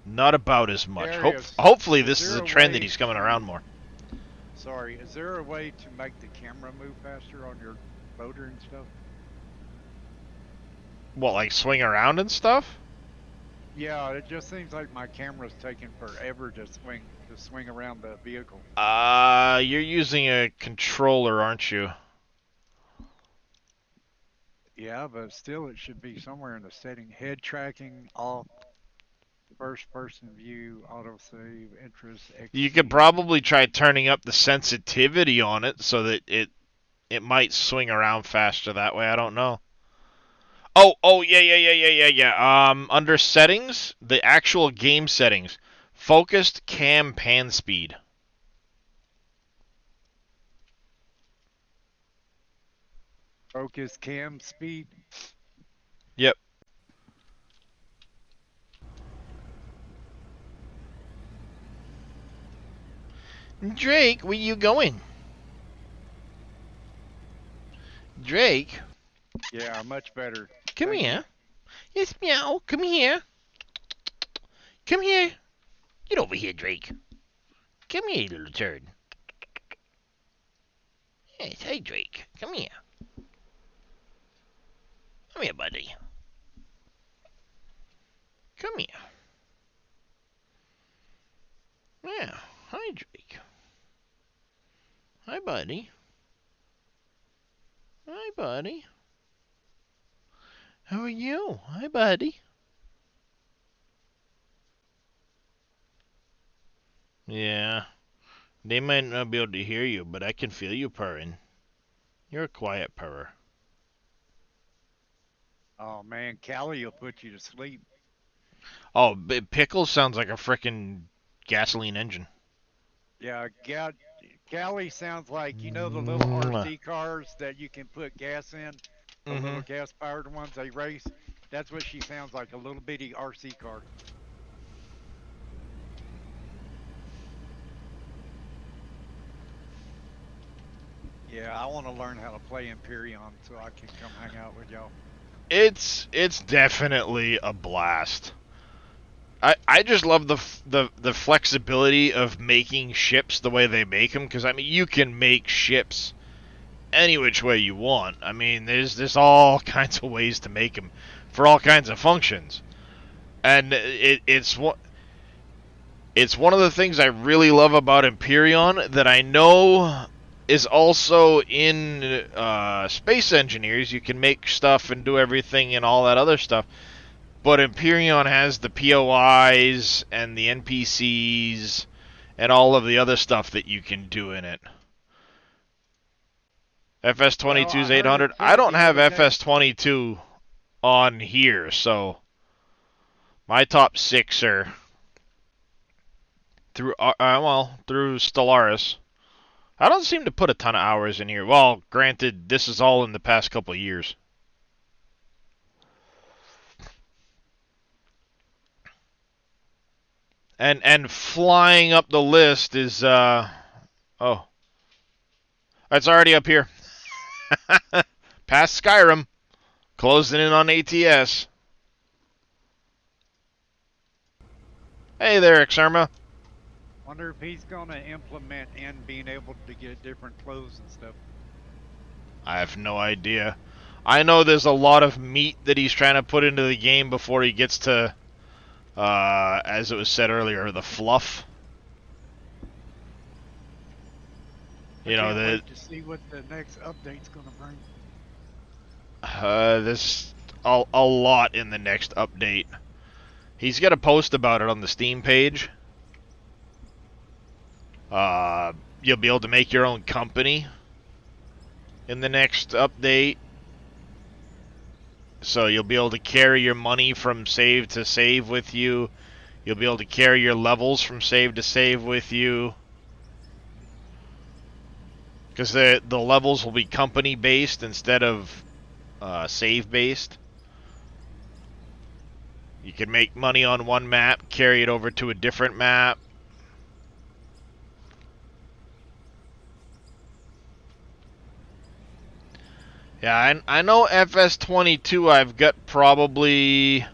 not about as much. There he is. Hopefully this Is is there a a trend way that he's coming around more. Sorry, is there a way to make the camera move faster on your motor and stuff? What, like swing around and stuff? Yeah, it just seems like my camera's taking forever to swing around the vehicle. You're using a controller, aren't you? Yeah, but still it should be somewhere in the setting. Head tracking, off, first person view, autosave, interest, You could probably try turning up the sensitivity on it so that it might swing around faster that way. I don't know. Oh, yeah. Under settings, the actual game settings, focused cam pan speed. focus cam speed. Yep. Drake, where you going? Drake, Yeah, much better. come Thank here. Yes, meow. Come here. Come here. Get over here, Drake. Come here, you little turd. Yes, hey, Drake. Come here. Come here, buddy. Come here. Yeah. Hi, Drake. Hi, buddy. Hi, buddy. How are you? Hi, buddy. Yeah. They might not be able to hear you, but I can feel you purring. You're a quiet purrer. Oh man, Callie will put you to sleep. Oh, Pickles sounds like a frickin' gasoline engine. Yeah, Callie sounds like, you know, the little RC cars that you can put gas in, the little gas powered ones they race. That's what she sounds like, a little bitty RC car. Yeah, I want to learn how to play Empyrean so I can come hang out with y'all. It's definitely a blast. I just love the flexibility of making ships the way they make them, because I mean you can make ships any which way you want. I mean there's all kinds of ways to make them for all kinds of functions, and it's one of the things I really love about Empyrean that I know is also in Space Engineers. You can make stuff and do everything and all that other stuff. But Empyrean has the POIs and the NPCs and all of the other stuff that you can do in it. FS22 is Well, I heard 800. it I said don't the have other day- FS22 on here, so my top 6 are through through Stellaris. I don't seem to put a ton of hours in here. Well, granted, this is all in the past couple of years. And flying up the list is oh, it's already up here. Past Skyrim, closing in on ATS. Hey there, Xerma. Wonder if he's gonna implement in being able to get different clothes and stuff. I have no idea. I know there's a lot of meat that he's trying to put into the game before he gets to, as it was said earlier, the fluff. You know, Can't wait to see what the next update's gonna bring. there's a lot in the next update. He's got a post about it on the Steam page. You'll be able to make your own company in the next update. So you'll be able to carry your money from save to save with you. You'll be able to carry your levels from save to save with you. Because the levels will be company based instead of save based. You can make money on one map, carry it over to a different map. Yeah, I know FS22 I've got probably...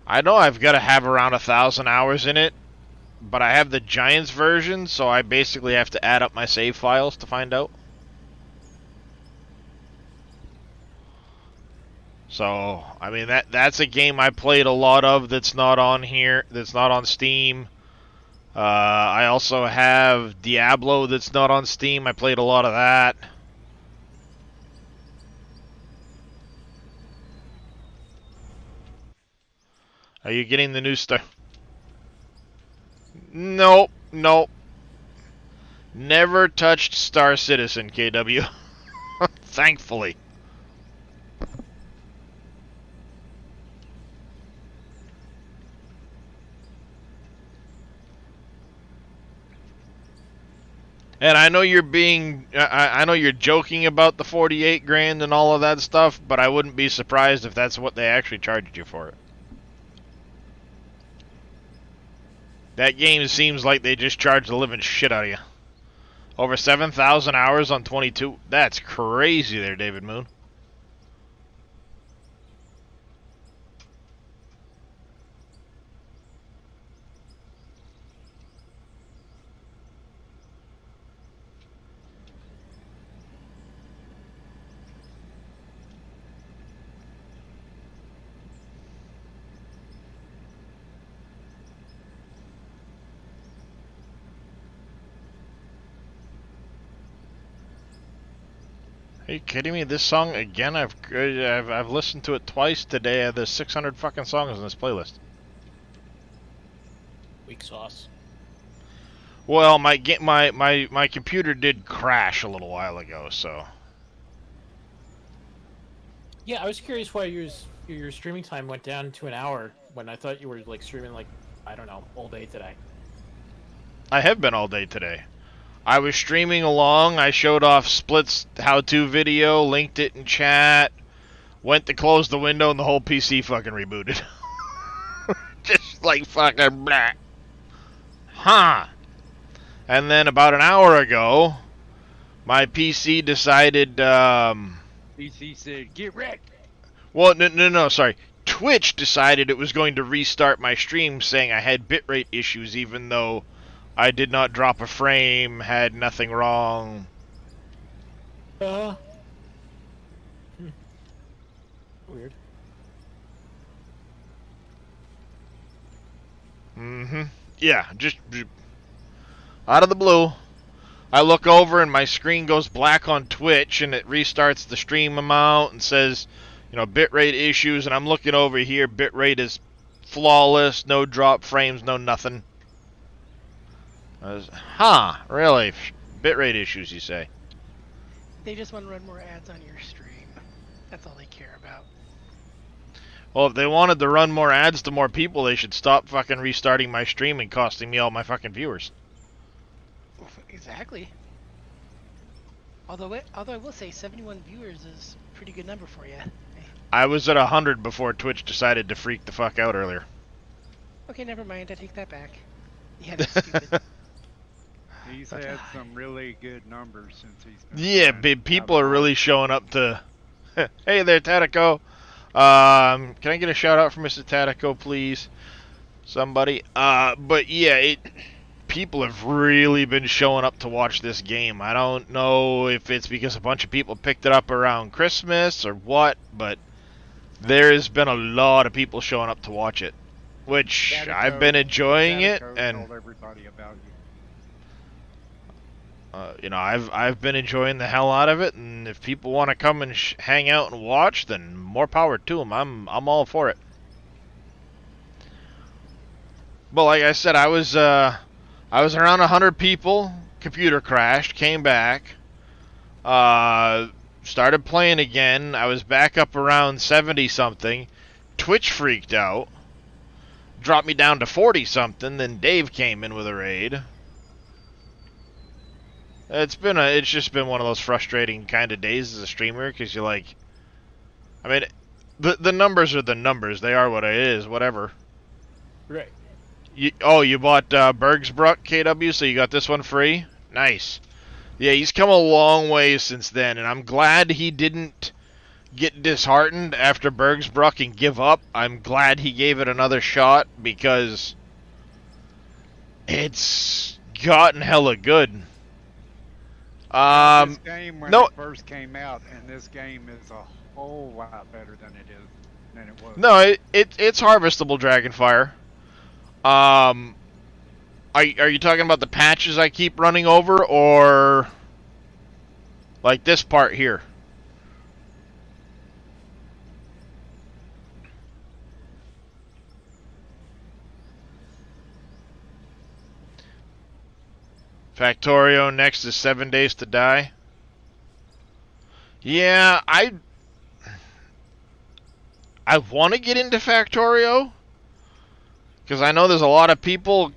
I know I've got to have around 1,000 hours in it, but I have the Giants version, so I basically have to add up my save files to find out. So, I mean, that's a game I played a lot of that's not on here, that's not on Steam. I also have Diablo that's not on Steam. I played a lot of that. Are you getting the new stuff? Nope, nope. Never touched Star Citizen, KW. Thankfully. And I know you're being, I know you're joking about the 48 grand and all of that stuff, but I wouldn't be surprised if that's what they actually charged you for it. That game seems like they just charged the living shit out of you. Over 7,000 hours on 22. That's crazy there, David Moon. Are you kidding me? This song again? I've listened to it twice today. There's 600 fucking songs in this playlist. Weak sauce. Well, my computer did crash a little while ago, so. Yeah, I was curious why your streaming time went down to an hour when I thought you were like streaming like, I don't know, all day today. I have been all day today. I was streaming along, I showed off Split's how-to video, linked it in chat, went to close the window, and the whole PC fucking rebooted. Just like fucking blah. Huh. And then about an hour ago, my PC decided, PC said, "Get wrecked." well, no, sorry. Twitch decided it was going to restart my stream, saying I had bitrate issues, even though I did not drop a frame, had nothing wrong. Weird. Mm-hmm. Yeah, just out of the blue. I look over and my screen goes black on Twitch and it restarts the stream amount and says, you know, bitrate issues, and I'm looking over here, bitrate is flawless, no drop frames, no nothing. Really? Bitrate issues, you say? They just want to run more ads on your stream. That's all they care about. Well, if they wanted to run more ads to more people, they should stop fucking restarting my stream and costing me all my fucking viewers. Exactly. Although I will say 71 viewers is a pretty good number for you. I was at 100 before Twitch decided to freak the fuck out earlier. Okay, never mind. I take that back. Yeah, that's stupid. He's had some really good numbers since he's been Yeah, playing. people are really showing up to... Hey there, Tatico. Can I get a shout out from Mr. Tatico, please? Somebody. But yeah, people have really been showing up to watch this game. I don't know if it's because a bunch of people picked it up around Christmas or what, but there's been a lot of people showing up to watch it, which Tatico- I've been enjoying it, Tatico and told everybody about you. you know, I've been enjoying the hell out of it, and if people want to come and hang out and watch, then more power to them. I'm all for it. But like I said, I was around 100 people. Computer crashed, came back, started playing again. I was back up around 70 something. Twitch freaked out, dropped me down to 40 something. Then Dave came in with a raid. It's just been one of those frustrating kind of days as a streamer, because you're like, I mean, the numbers are the numbers. They are what it is. Whatever. Right. You bought Bergsbruck KW, so you got this one free? Nice. Yeah, he's come a long way since then, and I'm glad he didn't get disheartened after Bergsbruck and give up. I'm glad he gave it another shot, because it's gotten hella good. This game when no- it first came out, and this game is a whole lot better than it was. No, it's harvestable Dragonfire. Are you talking about the patches I keep running over, or like this part here? Factorio next is 7 Days to Die. Yeah, I want to get into Factorio, because I know there's a lot of people,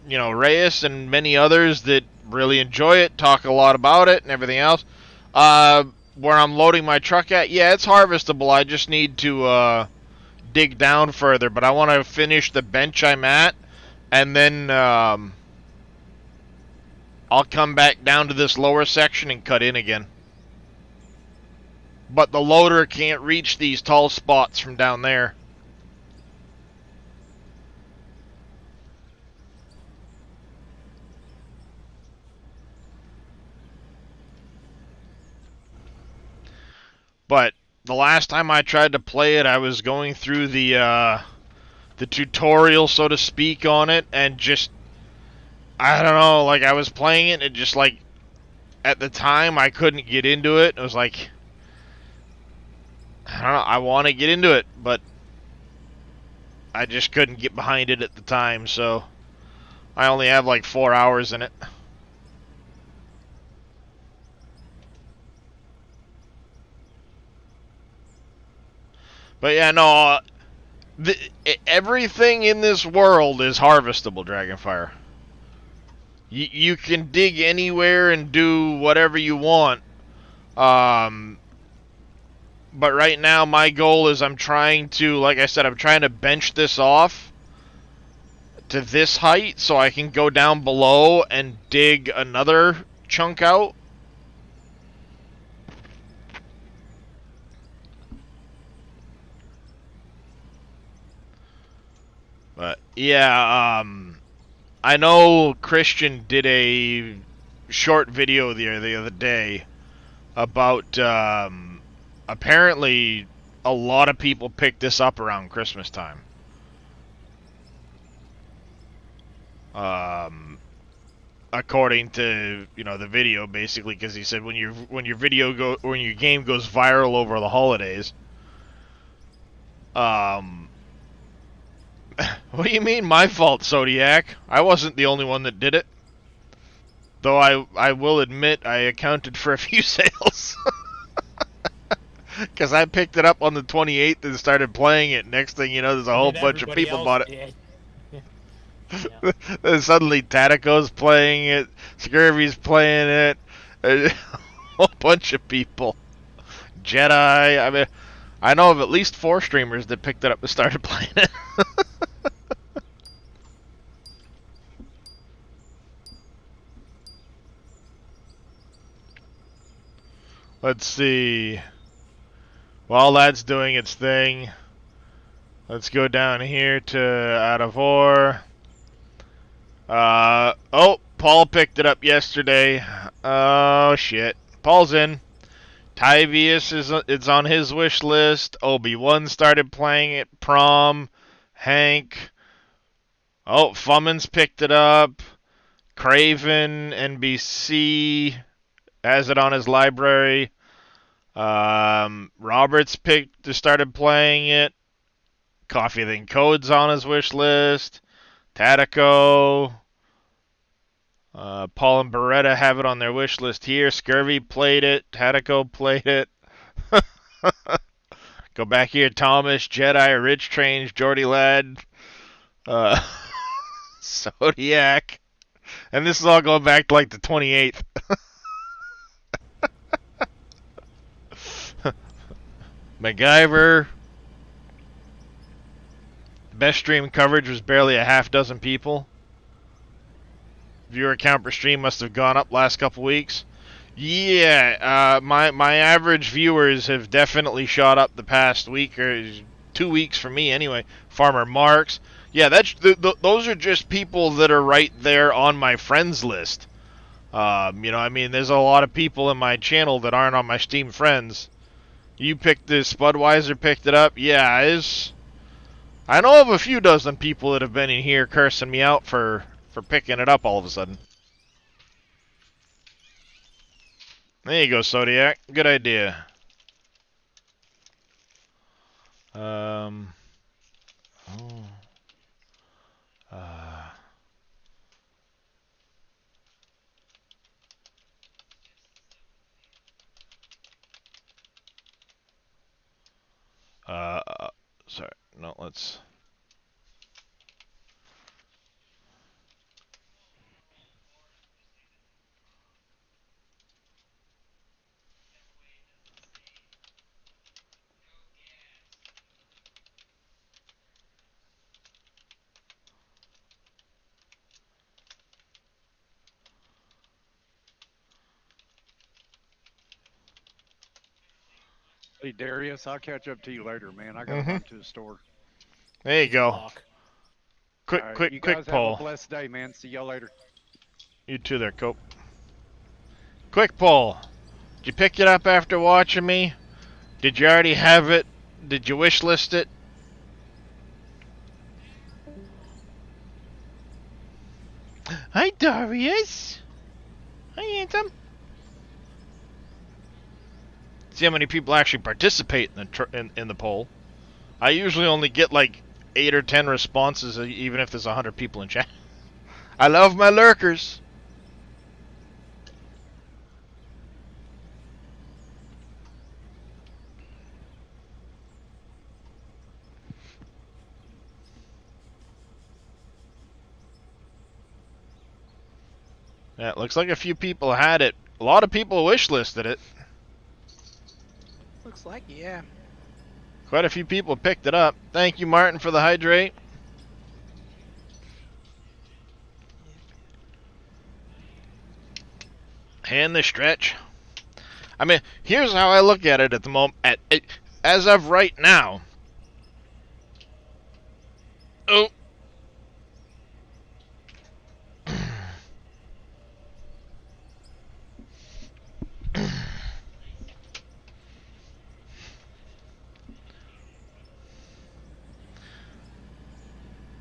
you know, Reyes and many others that really enjoy it, talk a lot about it and everything else. Where I'm loading my truck at, yeah, it's harvestable. I just need to dig down further, but I want to finish the bench I'm at, and then I'll come back down to this lower section and cut in again. But the loader can't reach these tall spots from down there. But the last time I tried to play it, I was going through the tutorial, so to speak, on it, and just, I don't know, like, I was playing it, and it just, like, at the time, I couldn't get into it. It was like, I don't know, I want to get into it, but I just couldn't get behind it at the time, so I only have, like, 4 hours in it. But yeah, no, everything in this world is harvestable, Dragonfire. You can dig anywhere and do whatever you want. But right now, my goal is I'm trying to, like I said, I'm trying to bench this off to this height so I can go down below and dig another chunk out. But yeah, I know Christian did a short video the other day about apparently a lot of people picked this up around Christmas time. According to, you know, the video, basically, because he said when your game goes viral over the holidays, What do you mean my fault, Zodiac? I wasn't the only one that did it. Though I will admit I accounted for a few sales. Because I picked it up on the 28th and started playing it. Next thing you know, there's a whole bunch of people bought it. Yeah. Then suddenly Tatico's playing it, Scurvy's playing it, a whole bunch of people. Jedi, I mean, I know of at least 4 streamers that picked it up and started playing it. Let's see. While that's doing its thing, let's go down here to Out of Ore. Oh, Paul picked it up yesterday. Oh, shit. Paul's in. Tyvius it's on his wish list. Obi-Wan started playing it. Prom. Hank. Oh, Fummin's picked it up. Craven, NBC has it on his library. Roberts started playing it. Coffee Thing Code's on his wish list. Tatico. Paul and Beretta have it on their wish list here. Scurvy played it. Tatico played it. Go back here. Thomas, Jedi, Rich Trains, Jordy Ladd, Zodiac. And this is all going back to like the 28th. MacGyver. Best stream coverage was barely a half dozen people. Viewer count per stream must have gone up last couple weeks. Yeah, my average viewers have definitely shot up the past week or 2 weeks for me anyway. Farmer Marks. Yeah, those are just people that are right there on my friends list. You know, I mean, there's a lot of people in my channel that aren't on my Steam friends. You picked this, Spudweiser picked it up. Yeah, I know of a few dozen people that have been in here cursing me out for picking it up all of a sudden. There you go, Zodiac. Good idea. Oh. Sorry. No, let's... Hey Darius, I'll catch up to you later, man. I gotta run to the store. There you go. Fuck. Quick, All right, quick, you quick guys poll. have a blessed day, man. See y'all later. You too there, Cope. Quick poll. Did you pick it up after watching me? Did you already have it? Did you wish list it? Hi, Darius. Hi, Anthem. See how many people actually participate in the poll. I usually only get like 8 or 10 responses, even if there's 100 people in chat. I love my lurkers. Yeah, it looks like a few people had it. A lot of people wish listed it. Looks like, yeah. Quite a few people picked it up. Thank you, Martin, for the hydrate. And the stretch. I mean, here's how I look at it at the moment. As of right now. Oh.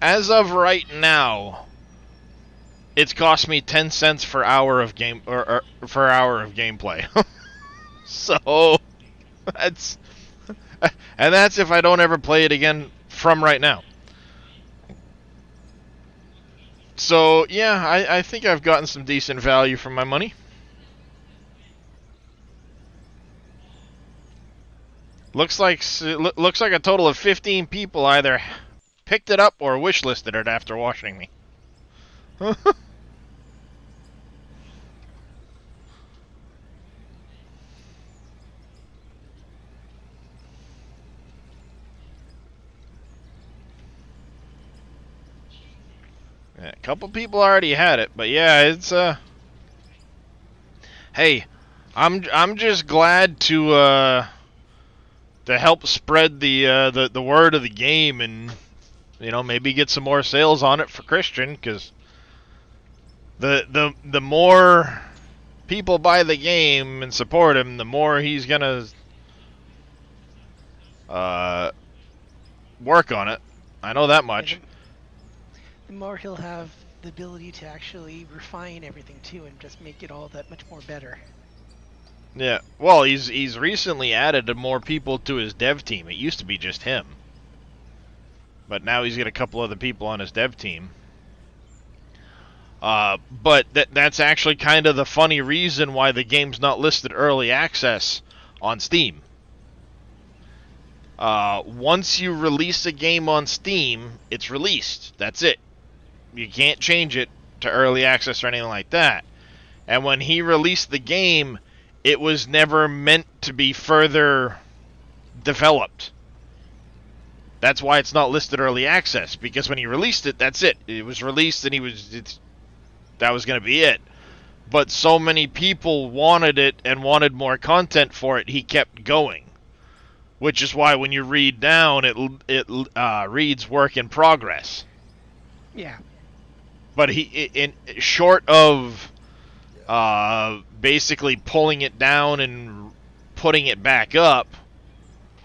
As of right now, it's cost me 10 cents for hour of game or for hour of gameplay. So that's if I don't ever play it again from right now. So yeah, I think I've gotten some decent value for my money. Looks like a total of 15 people either picked it up or wishlisted it after watching me. Yeah, a couple people already had it, but yeah, it's hey, I'm just glad to help spread the word of the game, and maybe get some more sales on it for Christian, because the more people buy the game and support him, the more he's gonna work on it. I know that much. The more he'll have the ability to actually refine everything too, and just make it all that much more better. Yeah, well, he's recently added more people to his dev team. It used to be just him, but now he's got a couple other people on his dev team. But that's actually kind of the funny reason why the game's not listed early access on Steam. Once you release a game on Steam, it's released. That's it. You can't change it to early access or anything like that. And when he released the game, it was never meant to be further developed. That's why it's not listed early access, because when he released it, that's it. It was released and that was going to be it. But so many people wanted it and wanted more content for it, he kept going. Which is why when you read down, it reads work in progress. Yeah. But in short of basically pulling it down and putting it back up,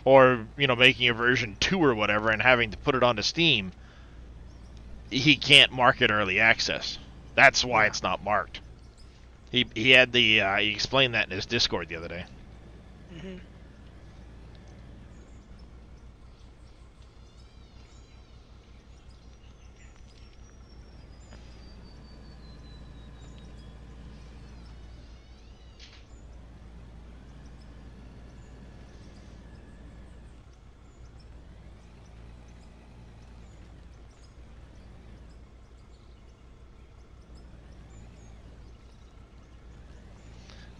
or making a version 2 or whatever and having to put it onto Steam, he can't mark it early access. That's why it's not marked. He had he explained that in his Discord the other day. Mm-hmm.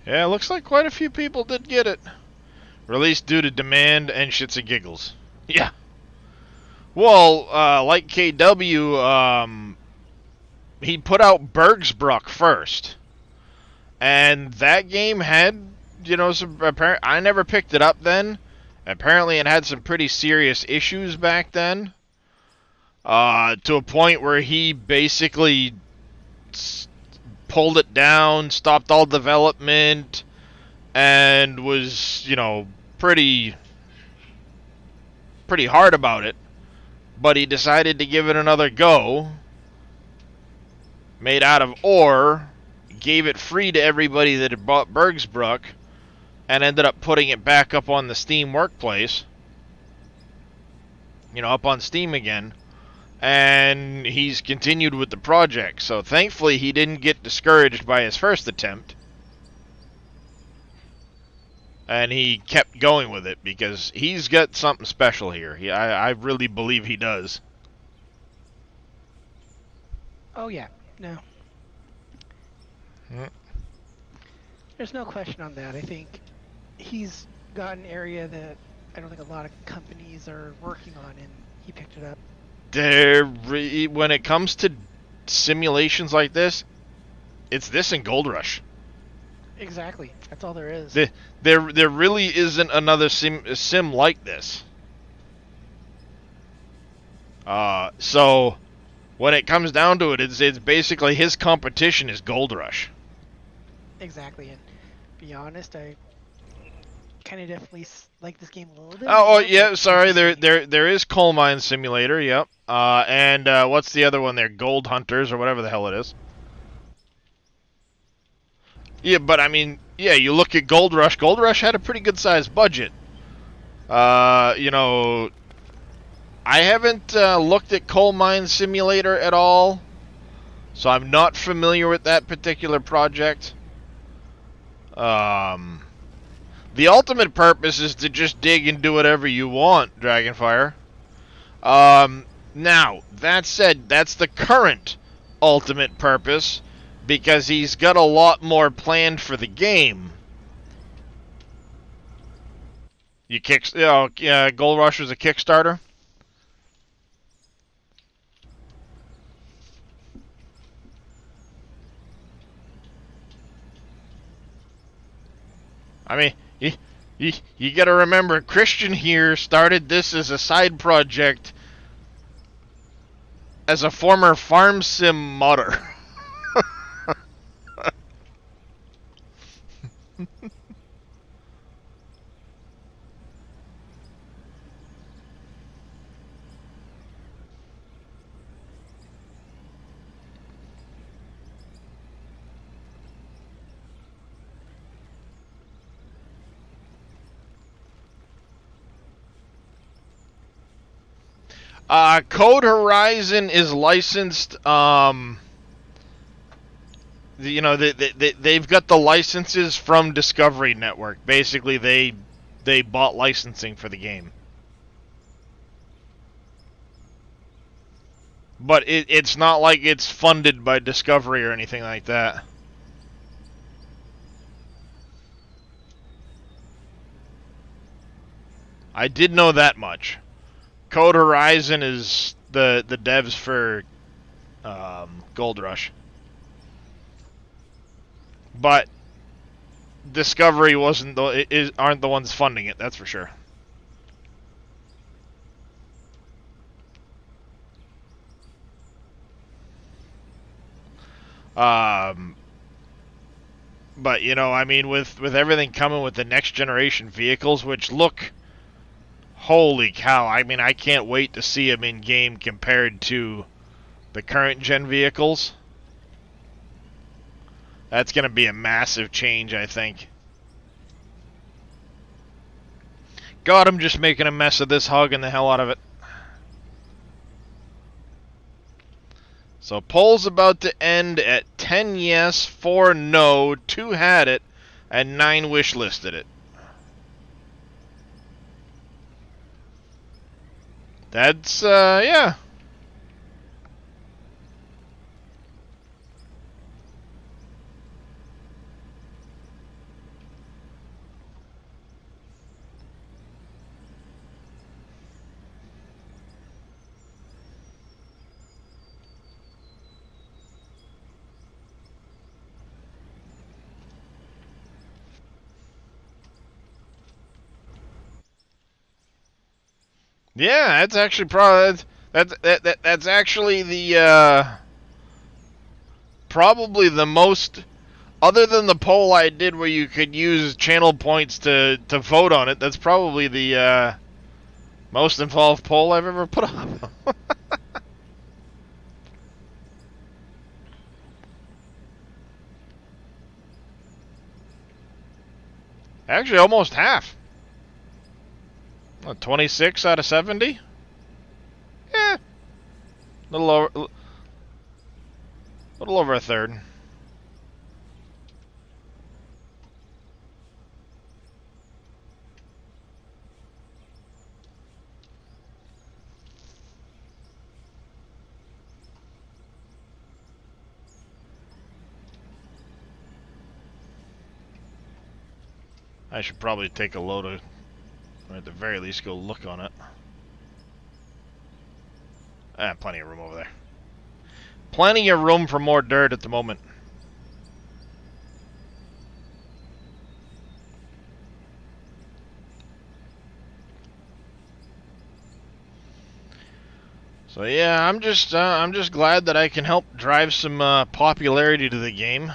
Yeah, looks like quite a few people did get it. Released due to demand and shits and giggles. Yeah. Well, like KW, he put out Bergsbruck first. And that game had, some apparent. I never picked it up then. Apparently it had some pretty serious issues back then. To a point where he basically pulled it down, stopped all development, and was, pretty hard about it. But he decided to give it another go. Made out of ore, gave it free to everybody that had bought Bergsbruck, and ended up putting it back up on the Steam Workplace. Up on Steam again. And he's continued with the project. So thankfully he didn't get discouraged by his first attempt. And he kept going with it because he's got something special here. I really believe he does. Oh yeah, no. Mm. There's no question on that. I think he's got an area that I don't think a lot of companies are working on, and he picked it up. When it comes to simulations like this, it's this and Gold Rush. Exactly. That's all there is. There really isn't another sim like this. So when it comes down to it, it's basically his competition is Gold Rush. Exactly, and to be honest, I kind of definitely like this game a little bit. Oh yeah, sorry. There is Coal Mine Simulator. Yep. And what's the other one there? Gold Hunters or whatever the hell it is. Yeah, but I mean, yeah, you look at Gold Rush. Gold Rush had a pretty good sized budget. I haven't looked at Coal Mine Simulator at all. So I'm not familiar with that particular project. The ultimate purpose is to just dig and do whatever you want, Dragonfire. Now, that said, that's the current ultimate purpose, because he's got a lot more planned for the game. Gold Rush was a Kickstarter? I mean, you gotta remember, Christian here started this as a side project as a former farm sim modder. Code Horizon is licensed. They've got the licenses from Discovery Network. Basically, they bought licensing for the game. But it's not like it's funded by Discovery or anything like that. I did know that much. Code Horizon is the devs for Gold Rush. But Discovery aren't the ones funding it, that's for sure. But I mean, with everything coming with the next generation vehicles, which look, holy cow! I mean, I can't wait to see them in game compared to the current gen vehicles. That's going to be a massive change, I think. God, I'm just making a mess of this, hogging the hell out of it. So poll's about to end at 10 yes, 4 no, 2 had it, and 9 wish listed it. That's, yeah. Yeah, that's actually probably that's actually the probably the most, other than the poll I did where you could use channel points to vote on it. That's probably the most involved poll I've ever put up. Actually, almost half. 26 out of 70? Yeah. Little over a third. I should probably take a load of, or at the very least go look on it. Plenty of room over there. Plenty of room for more dirt at the moment. So yeah, I'm just glad that I can help drive some popularity to the game.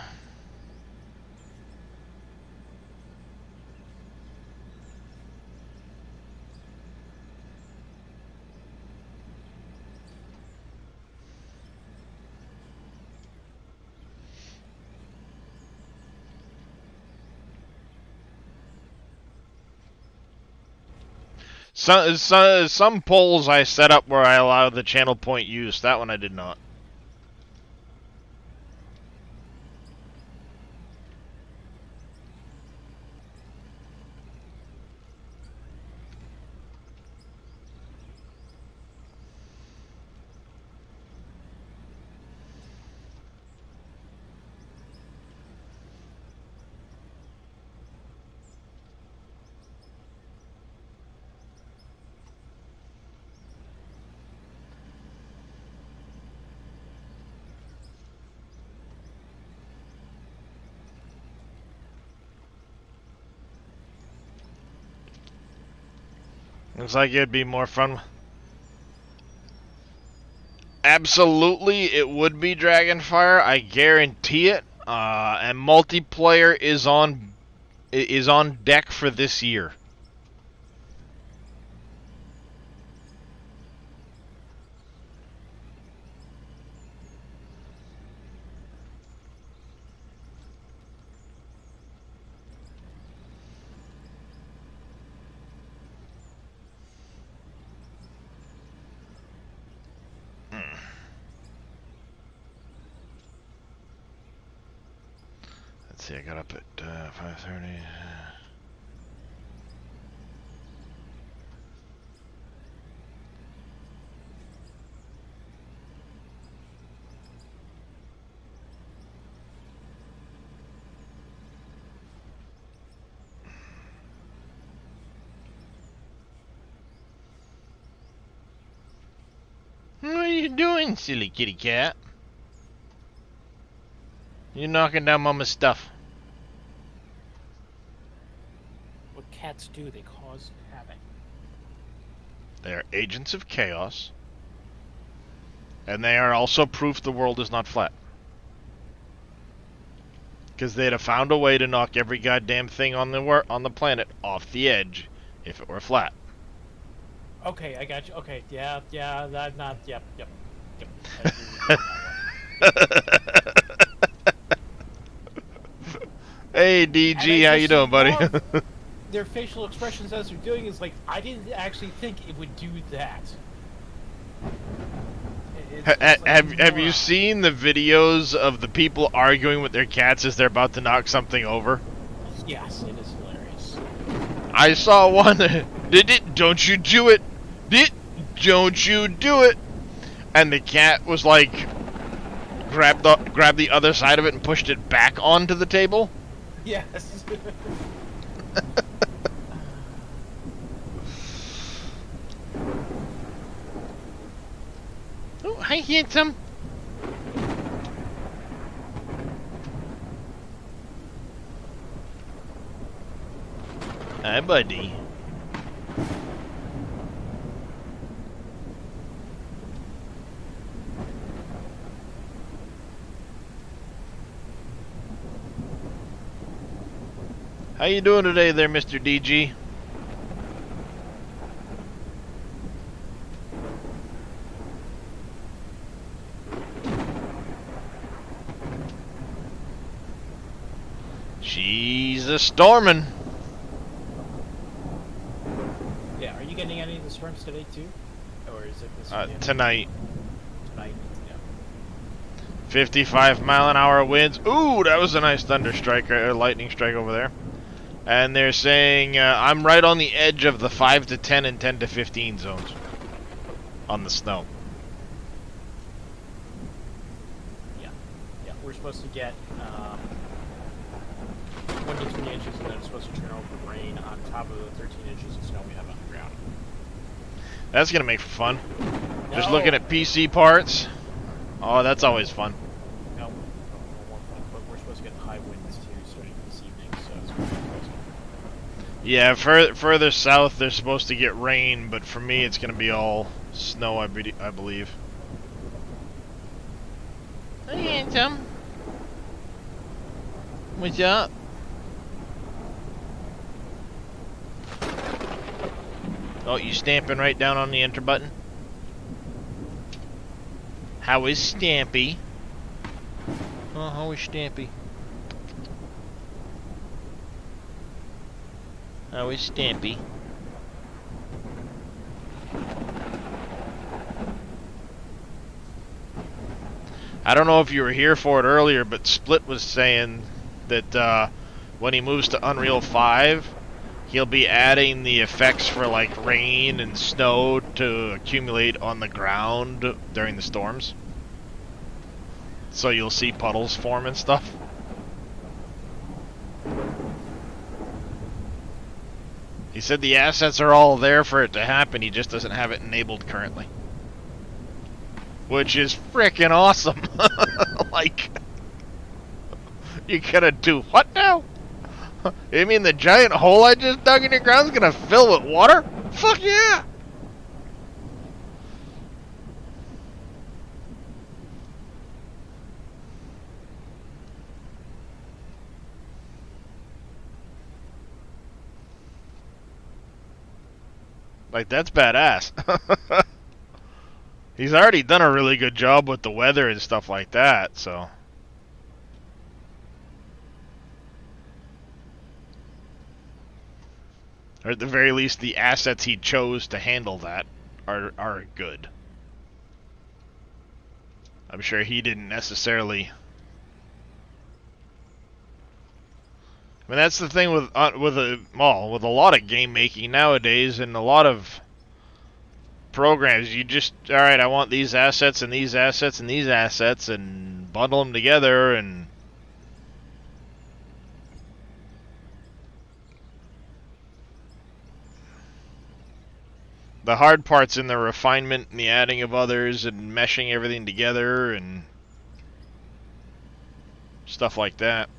Some polls I set up where I allow the channel point use. That one I did not. Looks like it'd be more fun. Absolutely, it would be Dragonfire. I guarantee it. And multiplayer is on deck for this year. Let's see, I got up at 5:30. What are you doing, silly kitty cat? You're knocking down Mama's stuff. What cats do, they cause havoc. They are agents of chaos. And they are also proof the world is not flat. Because they'd have found a way to knock every goddamn thing on the planet off the edge if it were flat. Okay, I got you. Okay, yeah, that not, yep. I agree with you on that one. Hey DG, how you doing, buddy? Their facial expressions as they're doing is like, I didn't actually think it would do that. Have you seen the videos of the people arguing with their cats as they're about to knock something over? Yes, it is hilarious. I saw one. Don't you do it? Don't you do it? And the cat was like, grabbed the other side of it and pushed it back onto the table. Yes. Oh, hi, handsome. Hi, buddy. How you doing today there, Mr. DG? She's a stormin'. Yeah, are you getting any of the storms today too? Or is it this weekend? Tonight. Tonight, yeah. 55-mile-an-hour winds. Ooh, that was a nice thunder strike, or lightning strike over there. And they're saying I'm right on the edge of the 5 to 10 and 10 to 15 zones on the snow. Yeah, we're supposed to get 1 to 3 inches, and then it's supposed to turn over rain on top of the 13 inches of snow we have on the ground. That's gonna make for fun. Just No. looking at PC parts. Oh, that's always fun. No, more fun, but we're supposed to get high winds too starting this evening, so it's going to be crazy. Yeah, further south they're supposed to get rain, but for me it's gonna be all snow, I believe. Hey, handsome. What's up? Oh, you stamping right down on the enter button? How is Stampy? Oh, how is Stampy? How is Stampy? I don't know if you were here for it earlier, but Split was saying that when he moves to Unreal 5, he'll be adding the effects for like rain and snow to accumulate on the ground during the storms. So you'll see puddles form and stuff. He said the assets are all there for it to happen, he just doesn't have it enabled currently. Which is freaking awesome. Like, you gonna do what now? You mean the giant hole I just dug in your ground's gonna fill with water? Fuck yeah! Like, that's badass. He's already done a really good job with the weather and stuff like that, so. Or at the very least, the assets he chose to handle that are good. I'm sure he didn't necessarily. I mean, that's the thing with a lot of game making nowadays, and a lot of programs. You just, all right, I want these assets and these assets and these assets, and bundle them together, and the hard part's in the refinement and the adding of others and meshing everything together and stuff like that.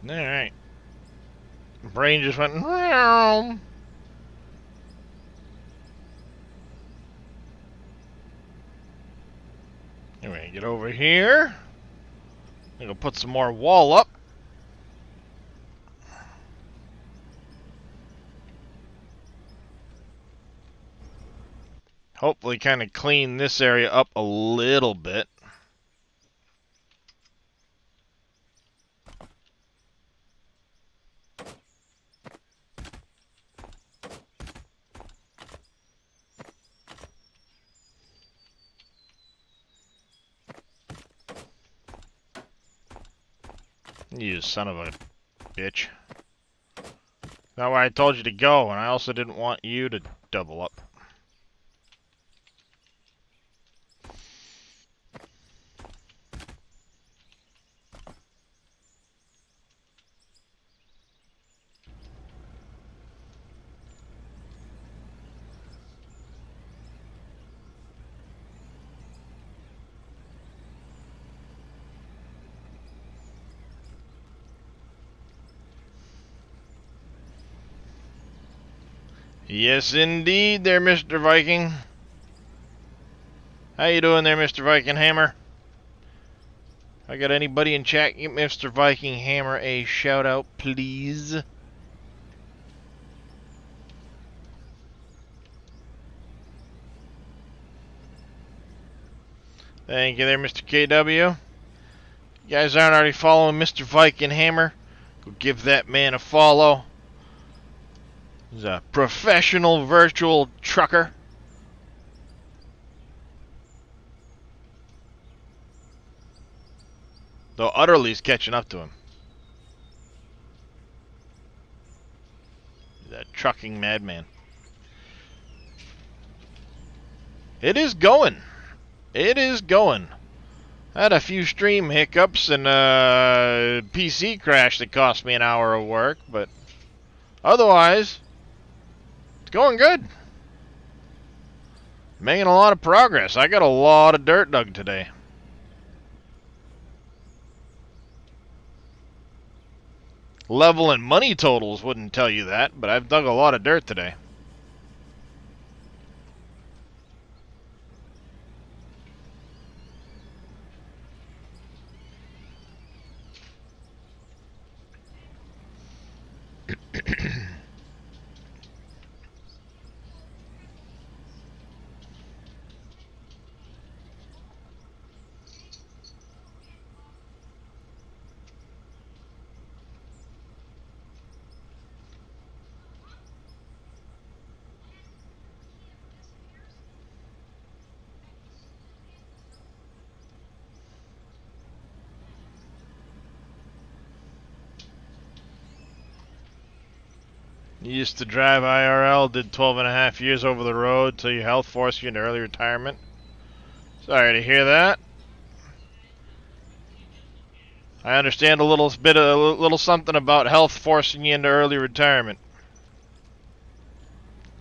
Alright. Brain just went. Anyway, get over here. I'm gonna put some more wall up. Hopefully kind of clean this area up a little bit. You son of a bitch. That's why I told you to go, and I also didn't want you to double up. Yes, indeed, there, Mr. Viking. How you doing there, Mr. Viking Hammer? I got anybody in chat? Give Mr. Viking Hammer a shout out, please. Thank you there, Mr. KW. You guys aren't already following Mr. Viking Hammer? Go give that man a follow. He's a professional virtual trucker. Though Utterly's catching up to him. He's a trucking madman. It is going. It is going. I had a few stream hiccups and a PC crash that cost me an hour of work, but otherwise, it's going good. Making a lot of progress. I got a lot of dirt dug today. Level and money totals wouldn't tell you that, but I've dug a lot of dirt today. You used to drive IRL, did 12 and a half years over the road till your health forced you into early retirement. Sorry to hear that. I understand a little something about health forcing you into early retirement.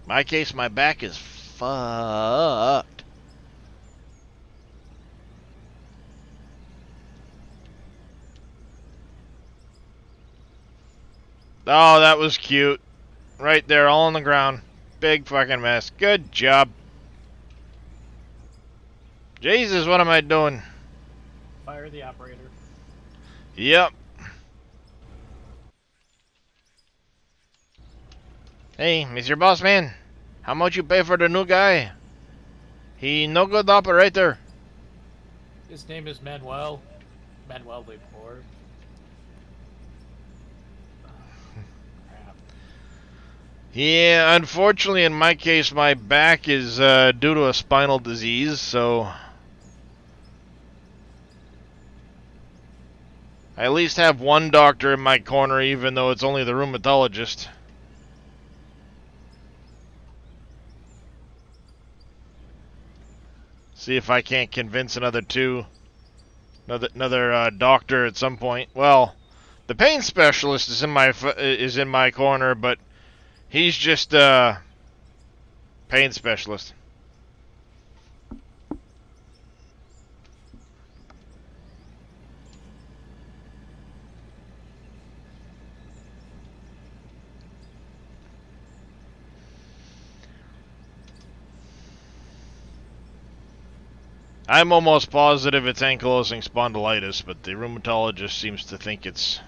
In my case, my back is fucked. Oh, that was cute. Right there, all on the ground. Big fucking mess. Good job. Jesus, what am I doing? Fire the operator. Yep. Hey, Mr. Boss Man. How much you pay for the new guy? He no good operator. His name is Manuel. Manuel Lepore. Yeah, unfortunately, in my case, my back is due to a spinal disease, so I at least have one doctor in my corner, even though it's only the rheumatologist. See if I can't convince another doctor at some point. Well, the pain specialist is in my corner, but he's just a pain specialist. I'm almost positive it's ankylosing spondylitis, but the rheumatologist seems to think it's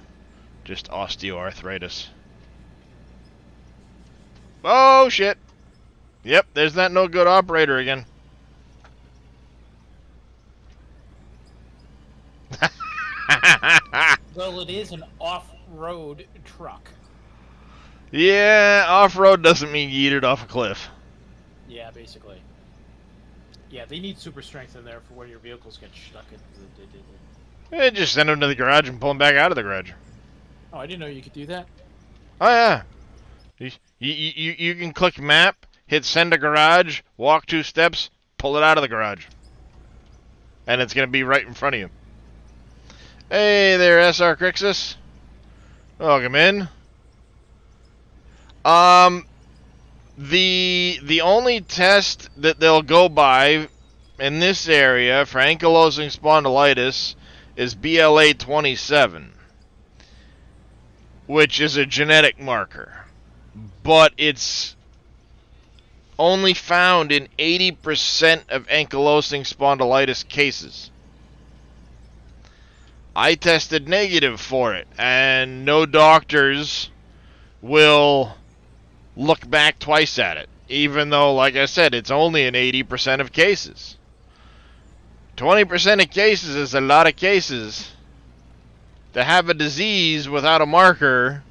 just osteoarthritis. Oh, shit. Yep, there's that no good operator again. Well, it is an off-road truck. Yeah, off-road doesn't mean you eat it off a cliff. Yeah, basically. Yeah, they need super strength in there for when your vehicles get stuck in. Just send them to the garage and pull them back out of the garage. Oh, I didn't know you could do that. Oh, yeah. You can click map, hit send to garage, walk 2 steps, pull it out of the garage. And it's going to be right in front of you. Hey there, SR Crixus. Welcome in. The only test that they'll go by in this area for ankylosing spondylitis is BLA 27, which is a genetic marker. But it's only found in 80% of ankylosing spondylitis cases. I tested negative for it, and no doctors will look back twice at it, even though, like I said, it's only in 80% of cases. 20% of cases is a lot of cases. To have a disease without a marker,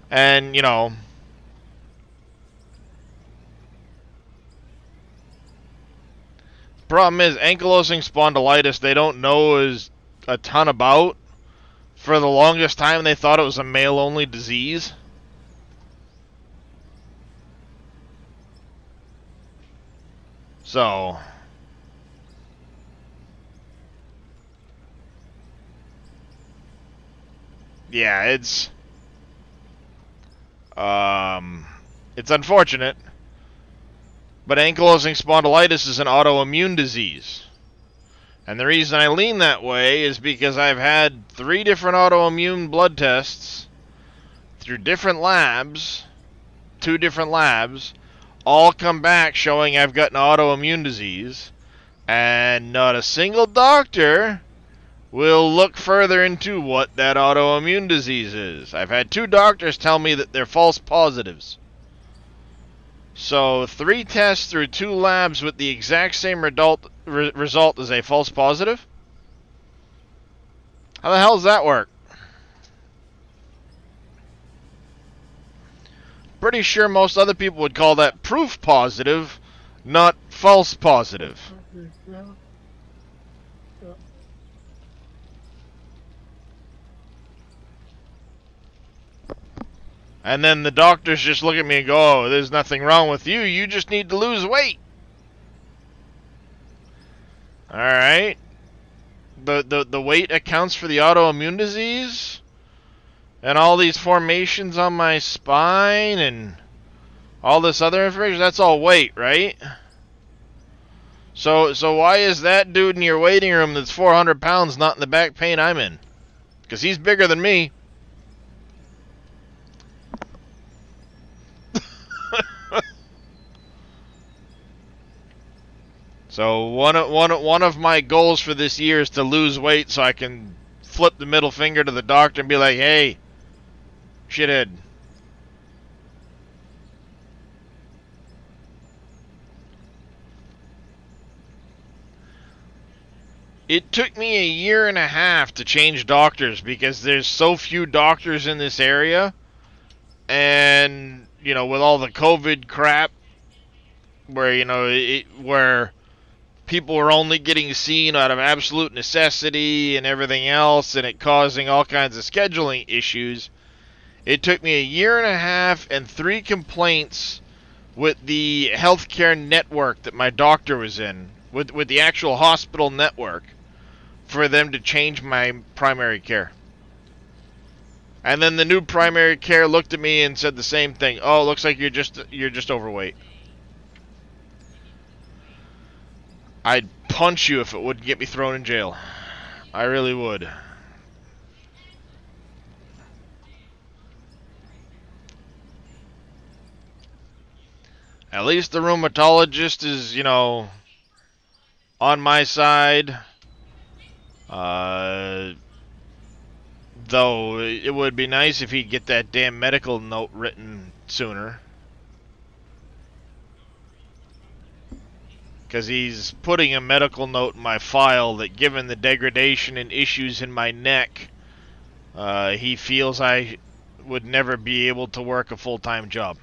and, you know, problem is, ankylosing spondylitis, they don't know is a ton about. For the longest time, they thought it was a male-only disease. So, yeah, it's unfortunate, but ankylosing spondylitis is an autoimmune disease. And the reason I lean that way is because I've had 3 different autoimmune blood tests through different labs, 2 different labs, all come back showing I've got an autoimmune disease, and not a single doctor will look further into what that autoimmune disease is. I've had 2 doctors tell me that they're false positives. So 3 tests through 2 labs with the exact same result as a false positive? How the hell does that work? Pretty sure most other people would call that proof positive, not false positive. And then the doctors just look at me and go, oh, there's nothing wrong with you. You just need to lose weight. Alright. The weight accounts for the autoimmune disease? And all these formations on my spine and all this other information? That's all weight, right? So why is that dude in your waiting room that's 400 pounds not in the back pain I'm in? Because he's bigger than me. So one of my goals for this year is to lose weight so I can flip the middle finger to the doctor and be like, hey, shithead. It took me a year and a half to change doctors because there's so few doctors in this area. And, you know, with all the COVID crap where, you know, where people were only getting seen out of absolute necessity and everything else, and it causing all kinds of scheduling issues. It took me a year and a half and 3 complaints with the healthcare network that my doctor was in, with the actual hospital network, for them to change my primary care. And then the new primary care looked at me and said the same thing. Oh, it looks like you're just overweight. I'd punch you if it wouldn't get me thrown in jail. I really would. At least the rheumatologist is, you know, on my side. Though it would be nice if he'd get that damn medical note written sooner. Because he's putting a medical note in my file that given the degradation and issues in my neck, he feels I would never be able to work a full-time job.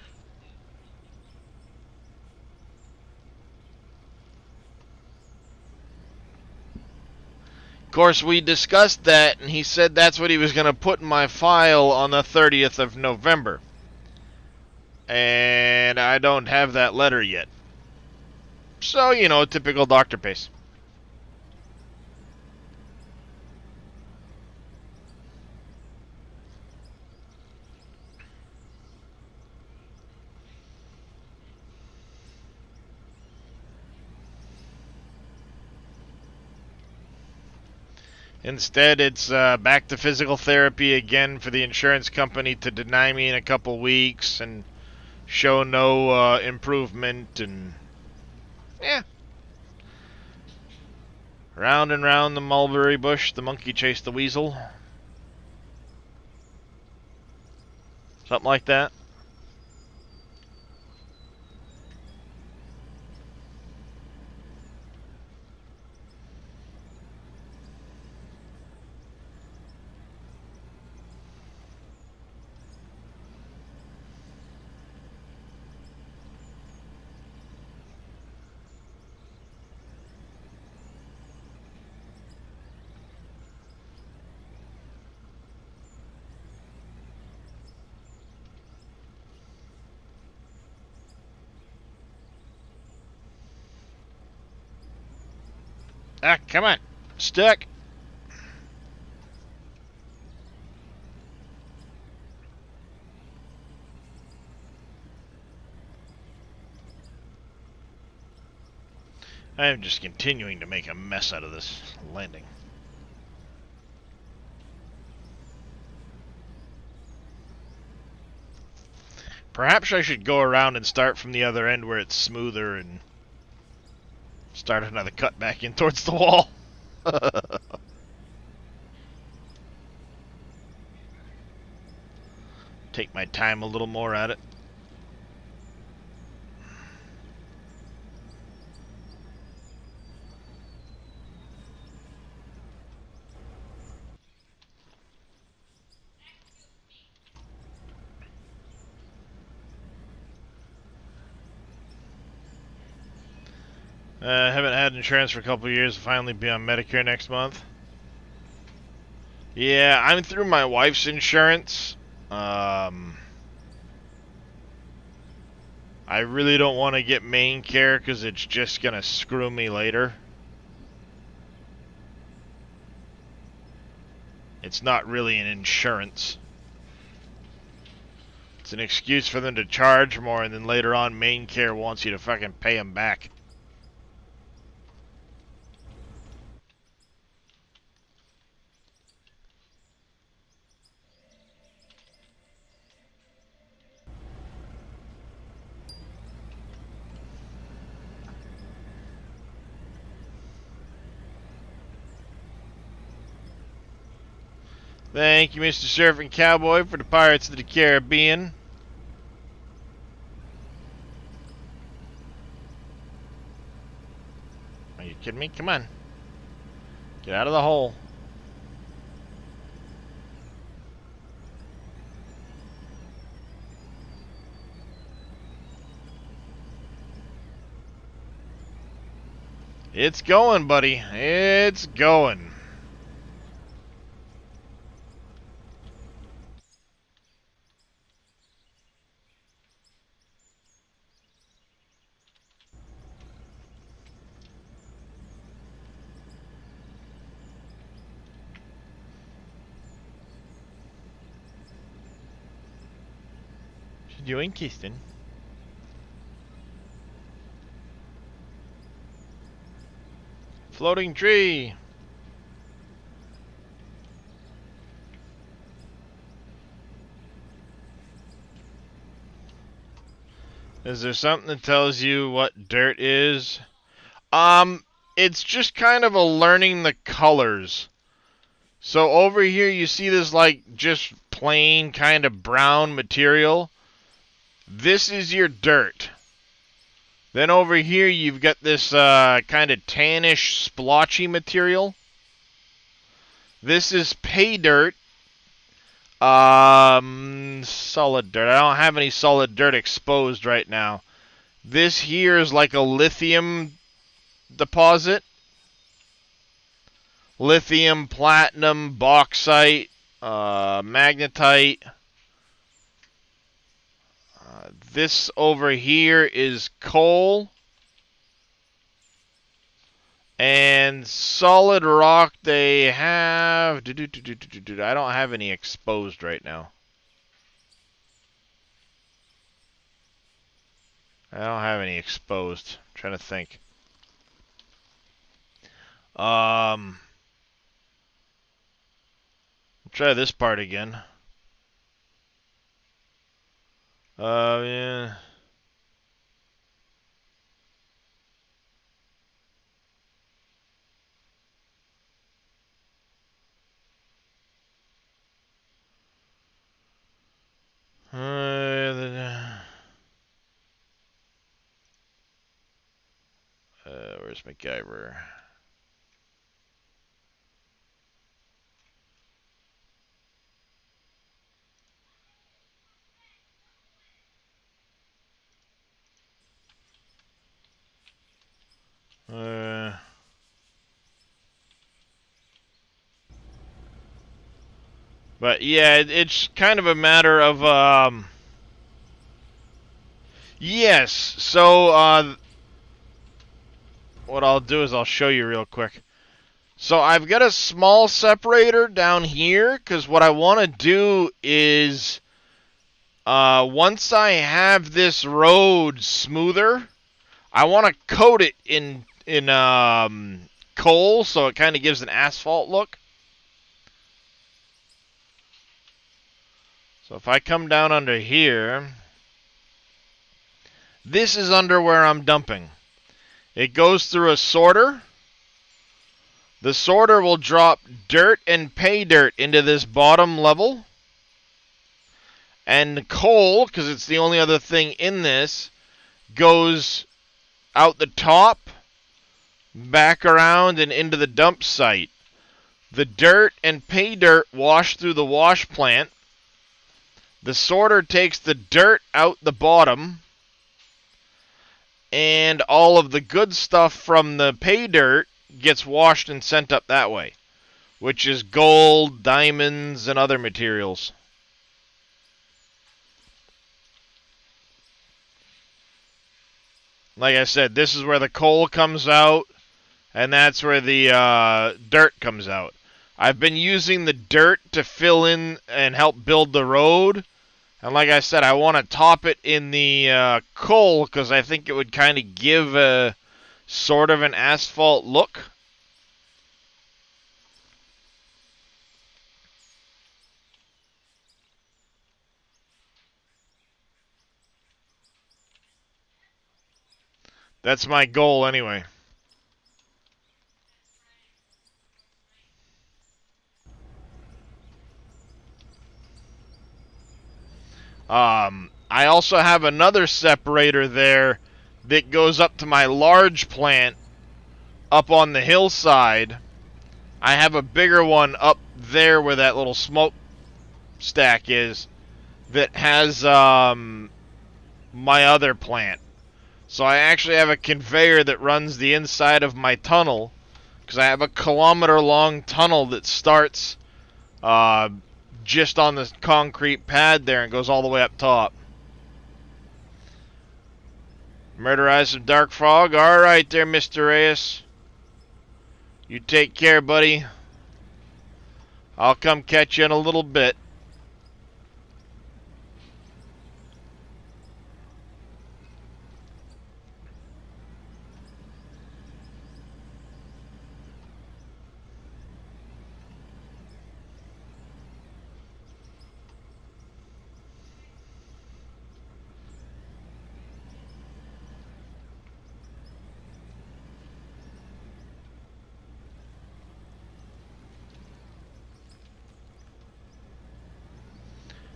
Of course, we discussed that, and he said that's what he was going to put in my file on the 30th of November. And I don't have that letter yet. So, you know, typical doctor pace. Instead, it's back to physical therapy again for the insurance company to deny me in a couple weeks and show no improvement, and yeah. Round and round the mulberry bush, the monkey chased the weasel. Something like that. Ah, come on. Stuck. I am just continuing to make a mess out of this landing. Perhaps I should go around and start from the other end where it's smoother and start another cut back in towards the wall. Take my time a little more at it. Haven't had insurance for a couple of years. Finally be on Medicare next month. Yeah, I'm through my wife's insurance. I really don't want to get main care because it's just going to screw me later. It's not really an insurance. It's an excuse for them to charge more, and then later on main care wants you to fucking pay them back. Thank you, Mr. Surfing Cowboy, for the Pirates of the Caribbean. Are you kidding me? Come on. Get out of the hole. It's going, buddy. It's going. What you doing, Kirsten? Floating tree. Is there something that tells you what dirt is? It's just kind of a learning the colors. So over here you see this like just plain kind of brown material. This is your dirt. Then over here you've got this kind of tannish splotchy material. This is pay dirt. Solid dirt. I don't have any solid dirt exposed right now. This here is like a lithium deposit. Lithium, platinum, bauxite, magnetite. This over here is coal. And solid rock they have... I don't have any exposed right now. I don't have any exposed. I'm trying to think. I'll try this part again. Yeah. Where's MacGyver? But yeah, it's kind of a matter of yes. So what I'll do is I'll show you real quick. So I've got a small separator down here because what I want to do is once I have this road smoother, I want to coat it in coal, so it kind of gives an asphalt look. So if I come down under here, this is under where I'm dumping. It goes through a sorter. The sorter will drop dirt and pay dirt into this bottom level. And coal, because it's the only other thing in this, goes out the top, back around, and into the dump site. The dirt and pay dirt wash through the wash plant. The sorter takes the dirt out the bottom, and all of the good stuff from the pay dirt gets washed and sent up that way, which is gold, diamonds, and other materials. Like I said, this is where the coal comes out, and that's where the dirt comes out. I've been using the dirt to fill in and help build the road. And like I said, I want to top it in the coal because I think it would kind of give a sort of an asphalt look. That's my goal anyway. I also have another separator there that goes up to my large plant up on the hillside. I have a bigger one up there where that little smoke stack is that has my other plant. So I actually have a conveyor that runs the inside of my tunnel because I have a kilometer-long tunnel that starts just on the concrete pad there and goes all the way up top. Murder Eyes of Dark Fog. Alright there, Mr. Reyes. You take care, buddy. I'll come catch you in a little bit.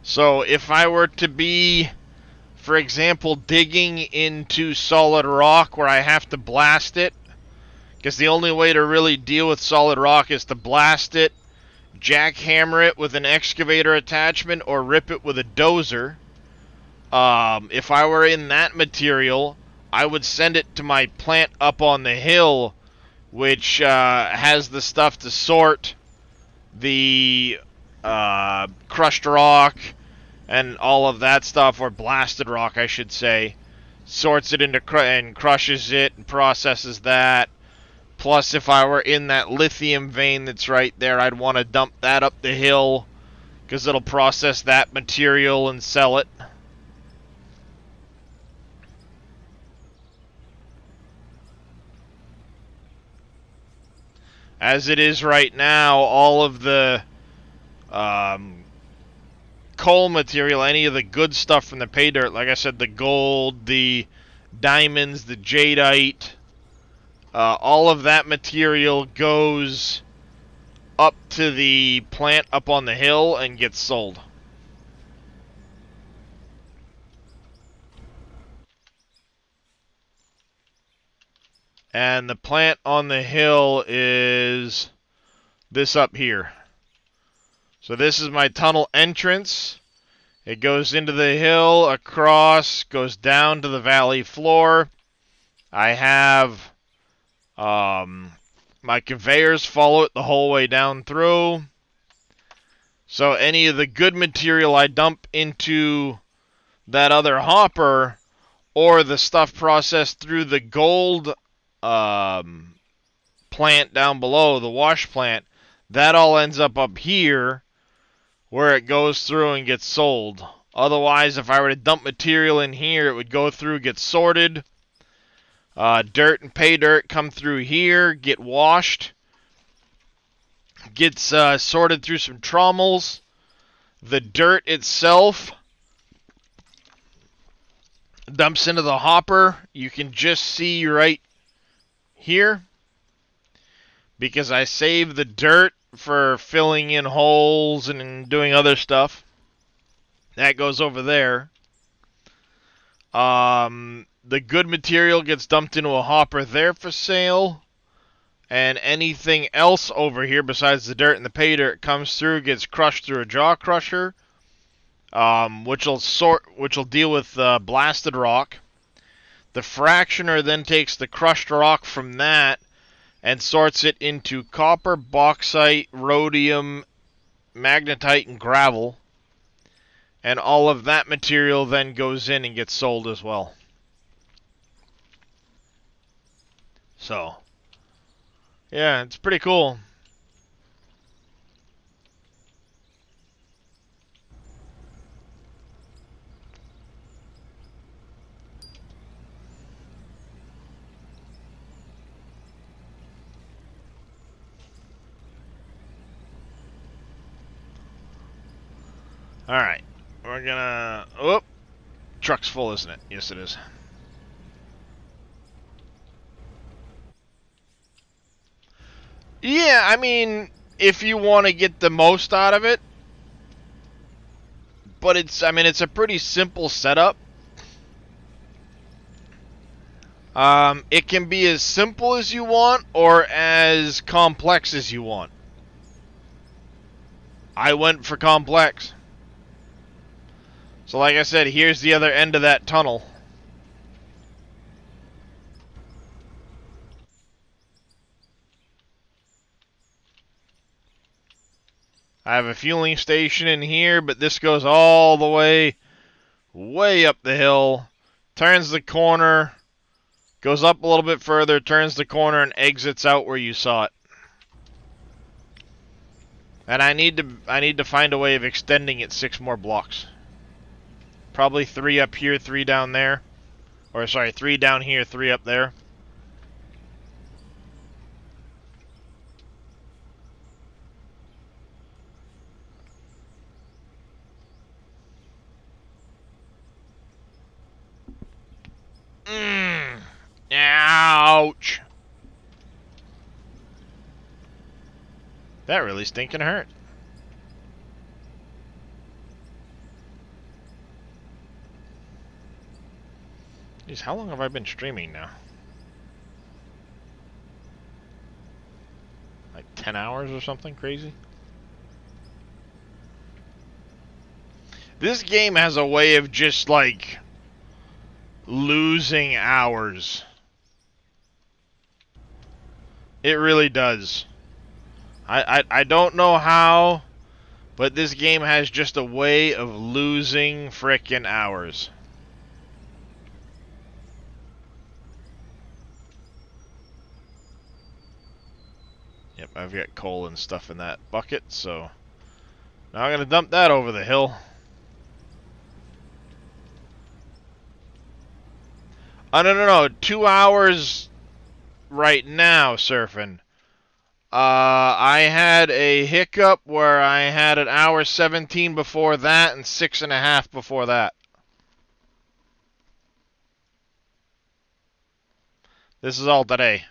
So if I were to be, for example, digging into solid rock where I have to blast it, because the only way to really deal with solid rock is to blast it, jackhammer it with an excavator attachment, or rip it with a dozer. If I were in that material, I would send it to my plant up on the hill, which has the stuff to sort the crushed rock and all of that stuff, or blasted rock, I should say. Sorts it into and crushes it and processes that. Plus, if I were in that lithium vein that's right there, I'd want to dump that up the hill because it'll process that material and sell it. As it is right now, all of the coal material, any of the good stuff from the pay dirt, like I said, the gold, the diamonds, the jadeite, all of that material goes up to the plant up on the hill and gets sold. And the plant on the hill is this up here. So this is my tunnel entrance. It goes into the hill, across, goes down to the valley floor. I have my conveyors follow it the whole way down through. So any of the good material I dump into that other hopper, or the stuff processed through the gold plant down below, the wash plant, that all ends up here where it goes through and gets sold. Otherwise, if I were to dump material in here, it would go through, get sorted, Dirt and pay dirt come through here, get washed, gets sorted through some trommels. The dirt itself dumps into the hopper. You can just see right here, because I saved the dirt for filling in holes and doing other stuff. That goes over there. The good material gets dumped into a hopper there for sale. And anything else over here besides the dirt and the pay dirt comes through, gets crushed through a jaw crusher, which will deal with blasted rock. The fractioner then takes the crushed rock from that and sorts it into copper, bauxite, rhodium, magnetite, and gravel. And all of that material then goes in and gets sold as well. So, yeah, it's pretty cool. Alright, we're gonna... Oh, truck's full, isn't it? Yes, it is. Yeah, I mean, if you want to get the most out of it, but it's a pretty simple setup. It can be as simple as you want or as complex as you want. I went for complex. So like I said, here's the other end of that tunnel. I have a fueling station in here, but this goes all the way up the hill, turns the corner, goes up a little bit further, turns the corner, and exits out where you saw it. And I need to find a way of extending it 6 more blocks. Probably 3 up here, 3 down there. Or sorry, 3 down here, 3 up there. Ouch. That really stinking hurt. Jeez, how long have I been streaming now? Like 10 hours or something crazy? This game has a way of just like losing hours. It really does. I don't know how, but this game has just a way of losing frickin' hours. Yep, I've got coal and stuff in that bucket, so now I'm gonna dump that over the hill. Oh, no. 2 hours right now surfing. I had a hiccup where I had an hour 17 before that and 6.5 before that. This is all today.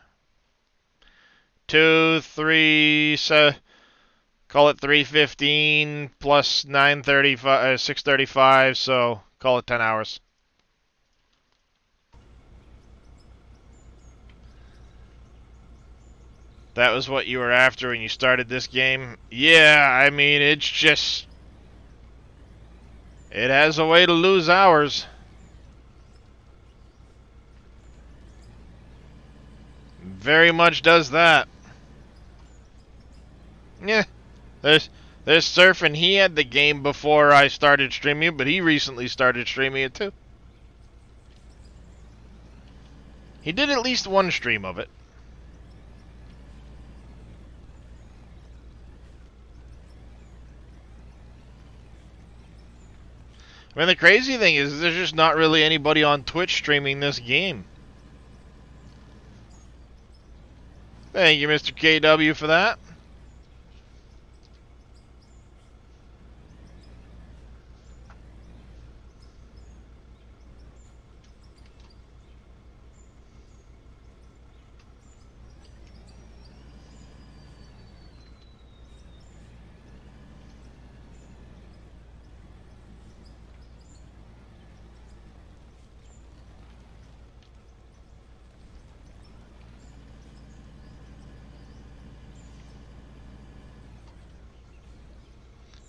2, 3, call it 3:15 plus 9:35, 6:35, so call it 10 hours. That was what you were after when you started this game? Yeah, I mean, it's just... it has a way to lose hours. Very much does that. Yeah, there's Surfing. He had the game before I started streaming it, but he recently started streaming it too. He did at least one stream of it. I mean, the crazy thing is there's just not really anybody on Twitch streaming this game. Thank you, Mr. KW, for that.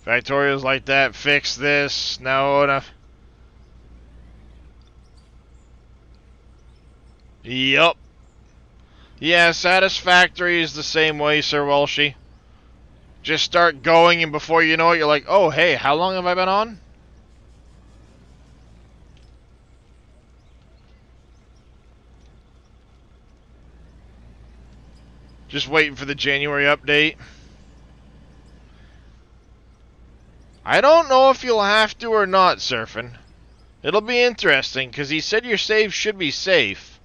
Factorials like that, fix this, no enough. Yup. Yeah, Satisfactory is the same way, Sir Welshie. Just start going, and before you know it, you're like, oh, hey, how long have I been on? Just waiting for the January update. I don't know if you'll have to or not, Surfing. It'll be interesting, because he said your save should be safe.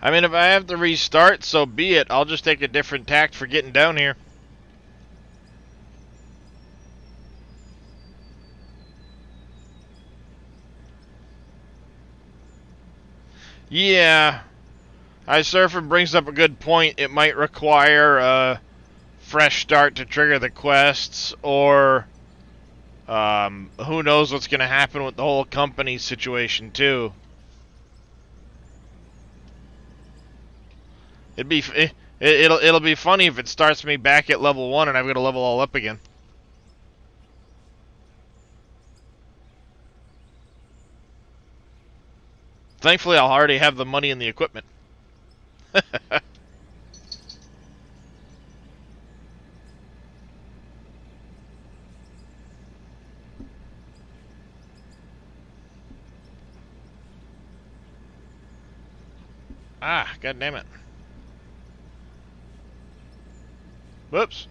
I mean, if I have to restart, so be it. I'll just take a different tact for getting down here. Yeah. Surfer brings up a good point. It might require a fresh start to trigger the quests, or who knows what's going to happen with the whole company situation, too. It'll be funny if it starts me back at level 1 and I've got to level all up again. Thankfully, I'll already have the money and the equipment. Ah, god damn it. Whoops.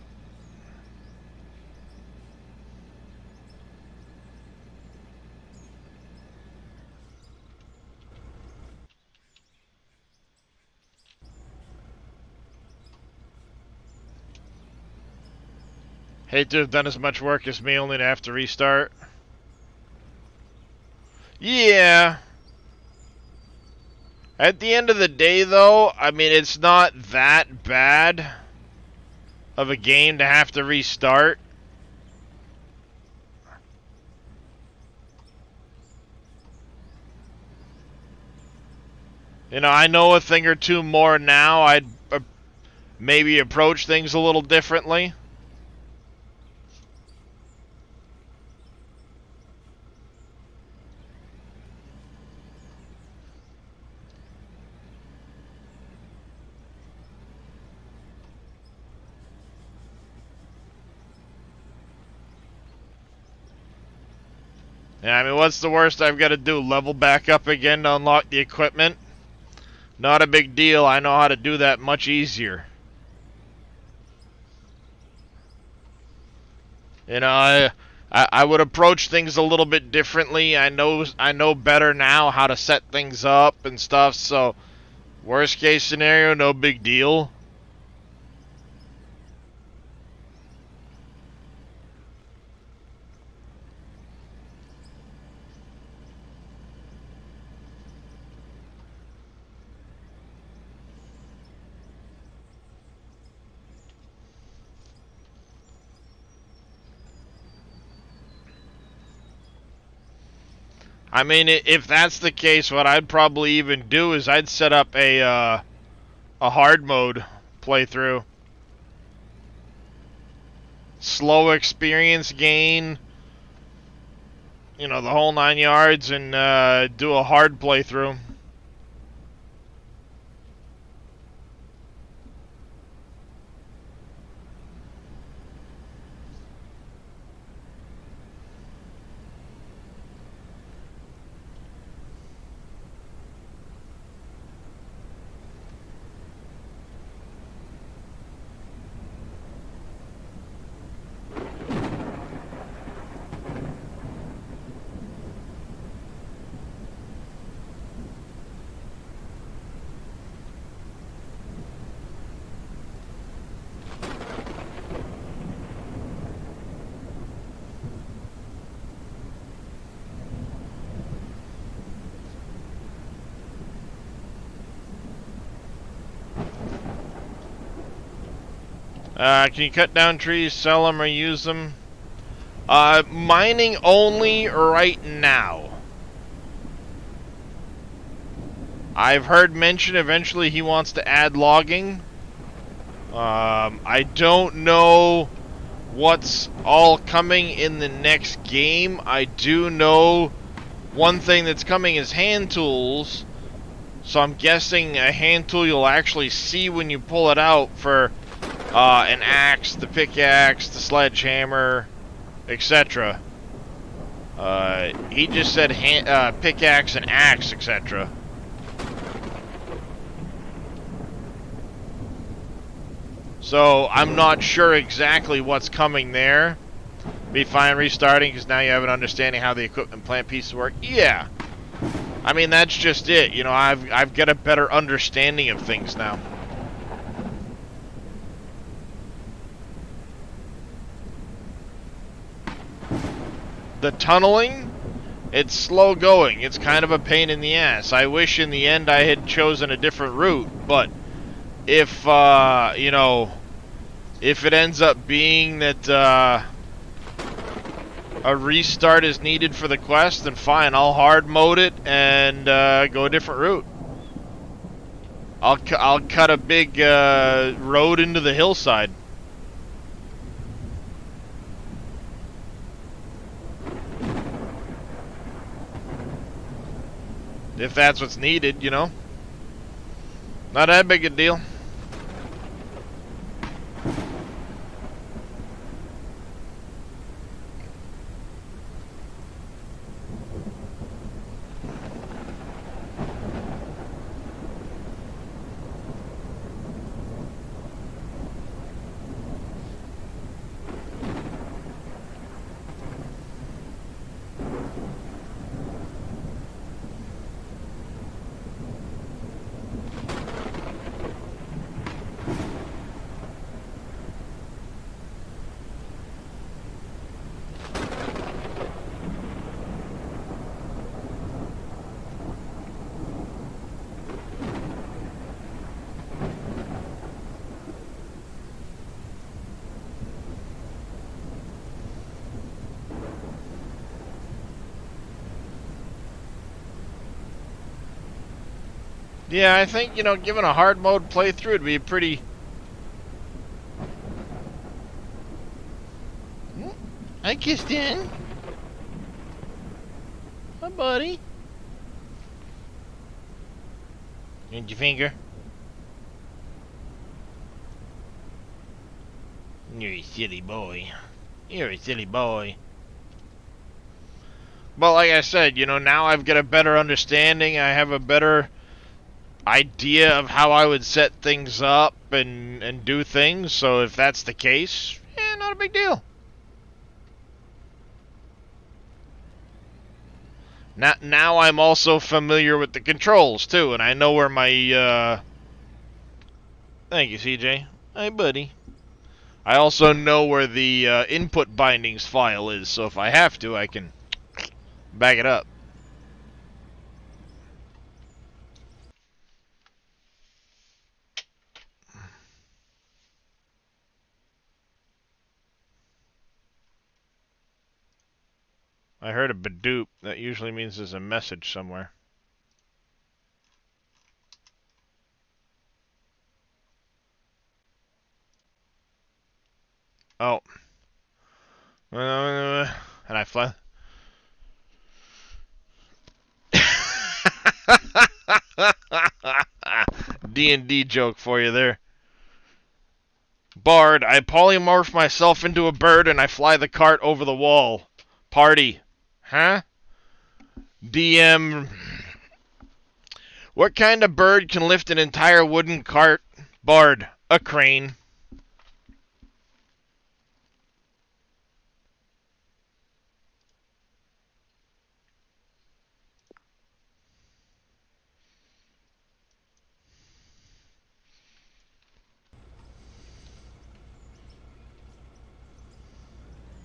Hate to have done as much work as me only to have to restart. Yeah. At the end of the day, though, I mean, it's not that bad of a game to have to restart. You know, I know a thing or two more now. I'd maybe approach things a little differently. Yeah, I mean, what's the worst I've got to do? Level back up again to unlock the equipment? Not a big deal. I know how to do that much easier. You know, I would approach things a little bit differently. I know better now how to set things up and stuff, so worst case scenario, no big deal. I mean, if that's the case, what I'd probably even do is I'd set up a hard mode playthrough. Slow experience gain, you know, the whole 9 yards, and do a hard playthrough. Can you cut down trees, sell them, or use them? Mining only right now. I've heard mention eventually he wants to add logging. I don't know what's all coming in the next game. I do know one thing that's coming is hand tools. So I'm guessing a hand tool you'll actually see when you pull it out for an axe, the pickaxe, the sledgehammer, etc. He just said pickaxe and axe, etc. So I'm not sure exactly what's coming there. Be fine restarting because now you have an understanding how the equipment plant pieces work. Yeah, I mean that's just it. You know, I've got a better understanding of things now. The tunneling, it's slow going. It's kind of a pain in the ass. I wish in the end I had chosen a different route, but if you know, if it ends up being that a restart is needed for the quest, then fine, I'll hard mode it and go a different route. I'll cut a big road into the hillside. If that's what's needed, you know. Not that big a deal. Yeah, I think, you know, given a hard mode playthrough, it'd be a pretty... Hi, Kistin. Hi, buddy. Need your finger? You're a silly boy. You're a silly boy. But like I said, you know, now I've got a better understanding. I have a better idea of how I would set things up and do things. So if that's the case, not a big deal. Now I'm also familiar with the controls too, and I know where my thank you, CJ. Hi, buddy. I also know where the input bindings file is, so if I have to, I can back it up. I heard a Badoop. That usually means there's a message somewhere. Oh. And I fly. D&D joke for you there. Bard, I polymorph myself into a bird and I fly the cart over the wall. Party. Huh? DM. What kind of bird can lift an entire wooden cart? Bard, a crane.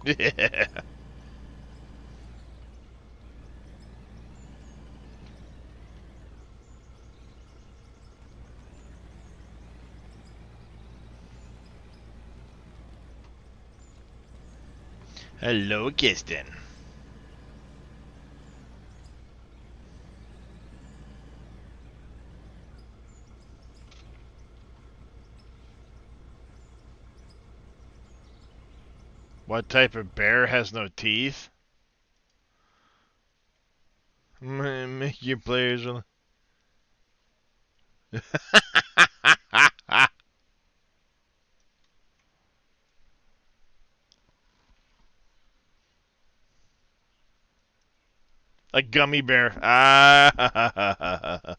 Yeah. Hello, Kirsten. What type of bear has no teeth? Make your players. A gummy bear. Ah.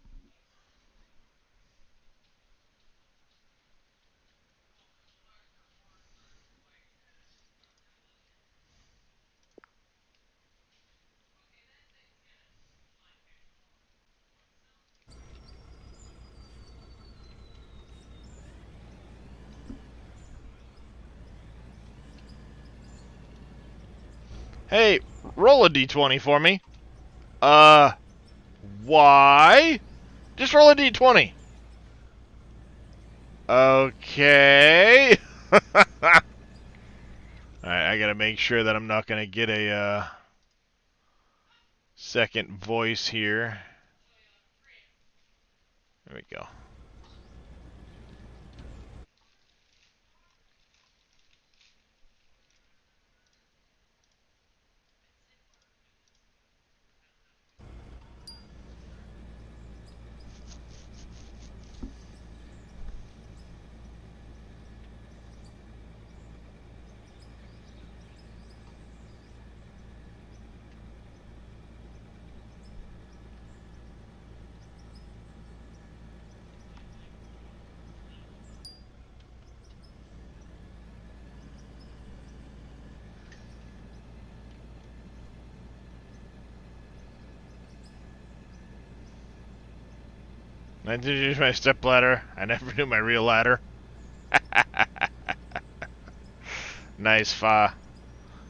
Hey, roll a d20 for me. Why? Just roll a d20. Okay. Alright, I gotta make sure that I'm not gonna get a, second voice here. There we go. I did use my step ladder. I never knew my real ladder. Nice fa.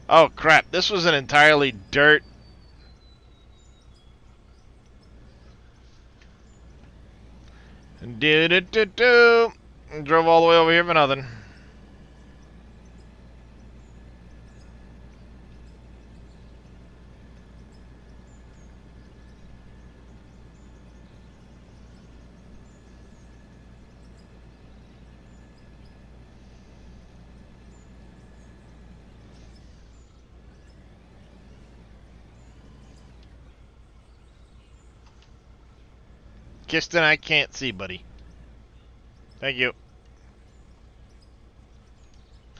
Oh crap, this was an entirely dirt. Do. Drove all the way over here for nothing. Kirsten, I can't see, buddy. Thank you.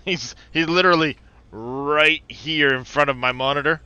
He's literally right here in front of my monitor.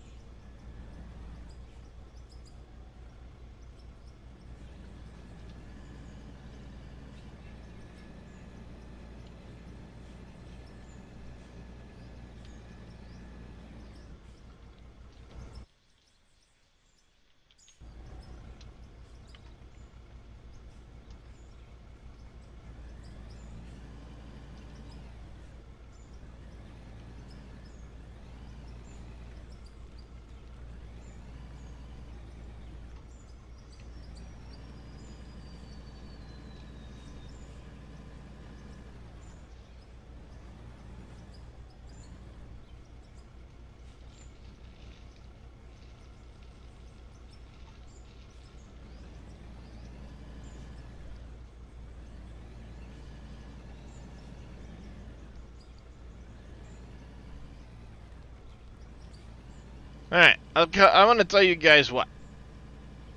Alright, I'm gonna tell you guys what.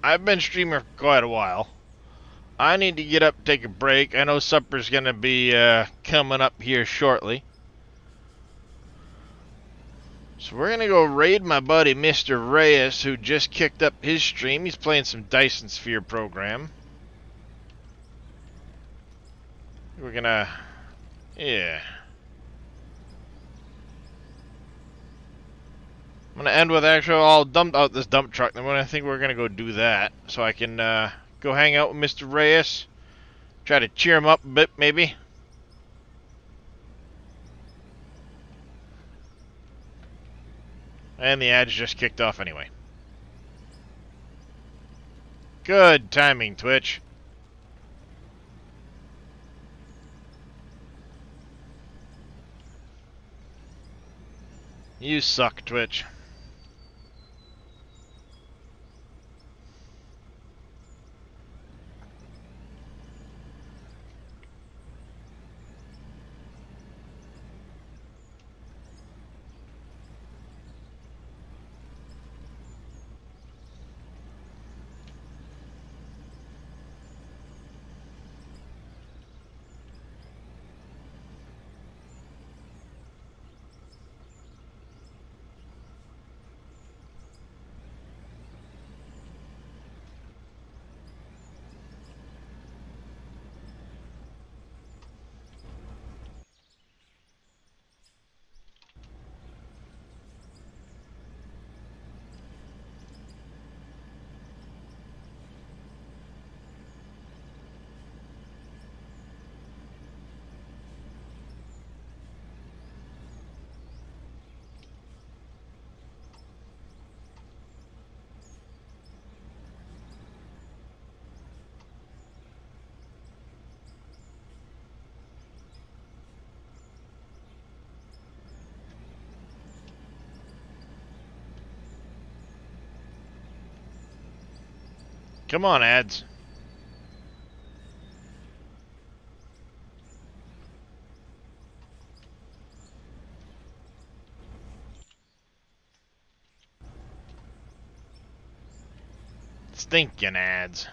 I've been streaming for quite a while. I need to get up, take a break. I know supper's gonna be coming up here shortly. So we're gonna go raid my buddy Mr. Reyes, who just kicked up his stream. He's playing some Dyson Sphere program. We're gonna... yeah. I'm gonna end with actually I'll dump out this dump truck, then I think we're gonna go do that. So I can go hang out with Mr. Reyes. Try to cheer him up a bit, maybe. And the ad's just kicked off anyway. Good timing, Twitch. You suck, Twitch. Come on, ads. Stinking ads.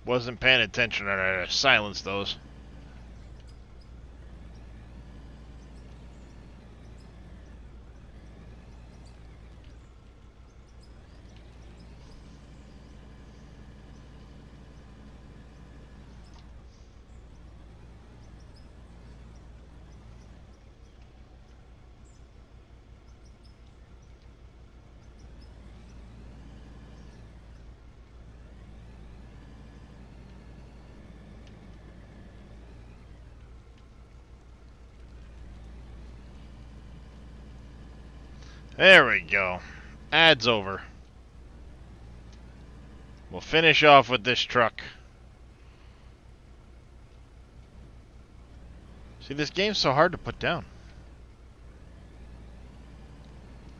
Wasn't paying attention, or silence those. There we go. Ads over. We'll finish off with this truck. See, this game's so hard to put down.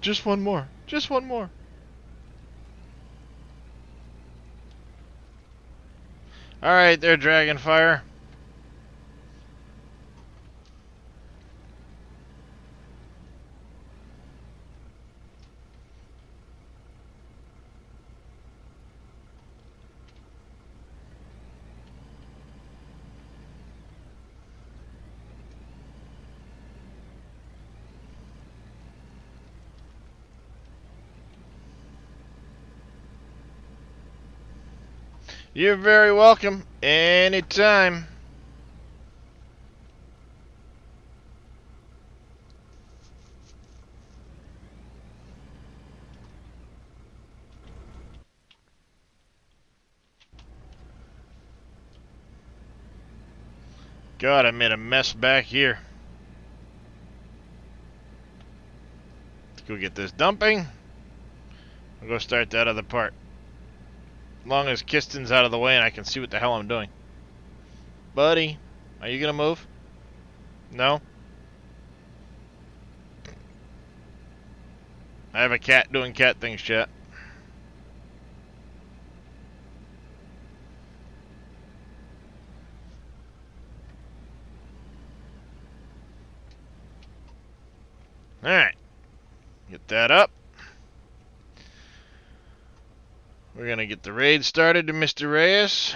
Just one more. Just one more. Alright there, Dragonfire. You're very welcome. Anytime. God, I made a mess back here. Let's go get this dumping. I'll go start that other part. As long as Kiston's out of the way and I can see what the hell I'm doing. Buddy, are you gonna move? No? I have a cat doing cat things, chat. Alright. Get that up. We're going to get the raid started to Mr. Reyes.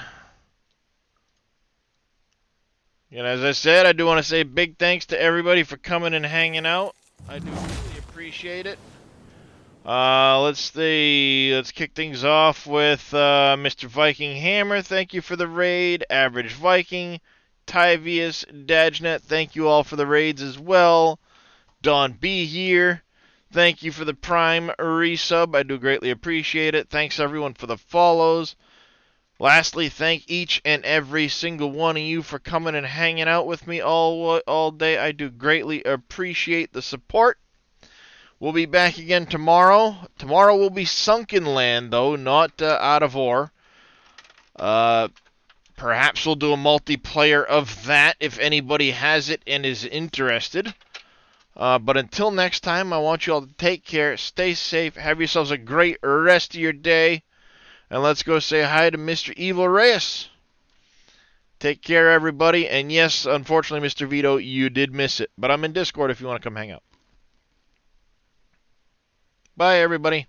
And as I said, I do want to say big thanks to everybody for coming and hanging out. I do really appreciate it. Let's kick things off with Mr. Viking Hammer. Thank you for the raid. Average Viking, Tyvius, Dajnet, thank you all for the raids as well. Don B here. Thank you for the Prime resub. I do greatly appreciate it. Thanks everyone for the follows. Lastly, thank each and every single one of you for coming and hanging out with me all day. I do greatly appreciate the support. We'll be back again tomorrow. Tomorrow will be Sunken Land, though, not Out of Ore. Perhaps we'll do a multiplayer of that if anybody has it and is interested. But until next time, I want you all to take care, stay safe, have yourselves a great rest of your day, and let's go say hi to Mr. Evil Reyes. Take care, everybody, and yes, unfortunately, Mr. Vito, you did miss it, but I'm in Discord if you want to come hang out. Bye, everybody.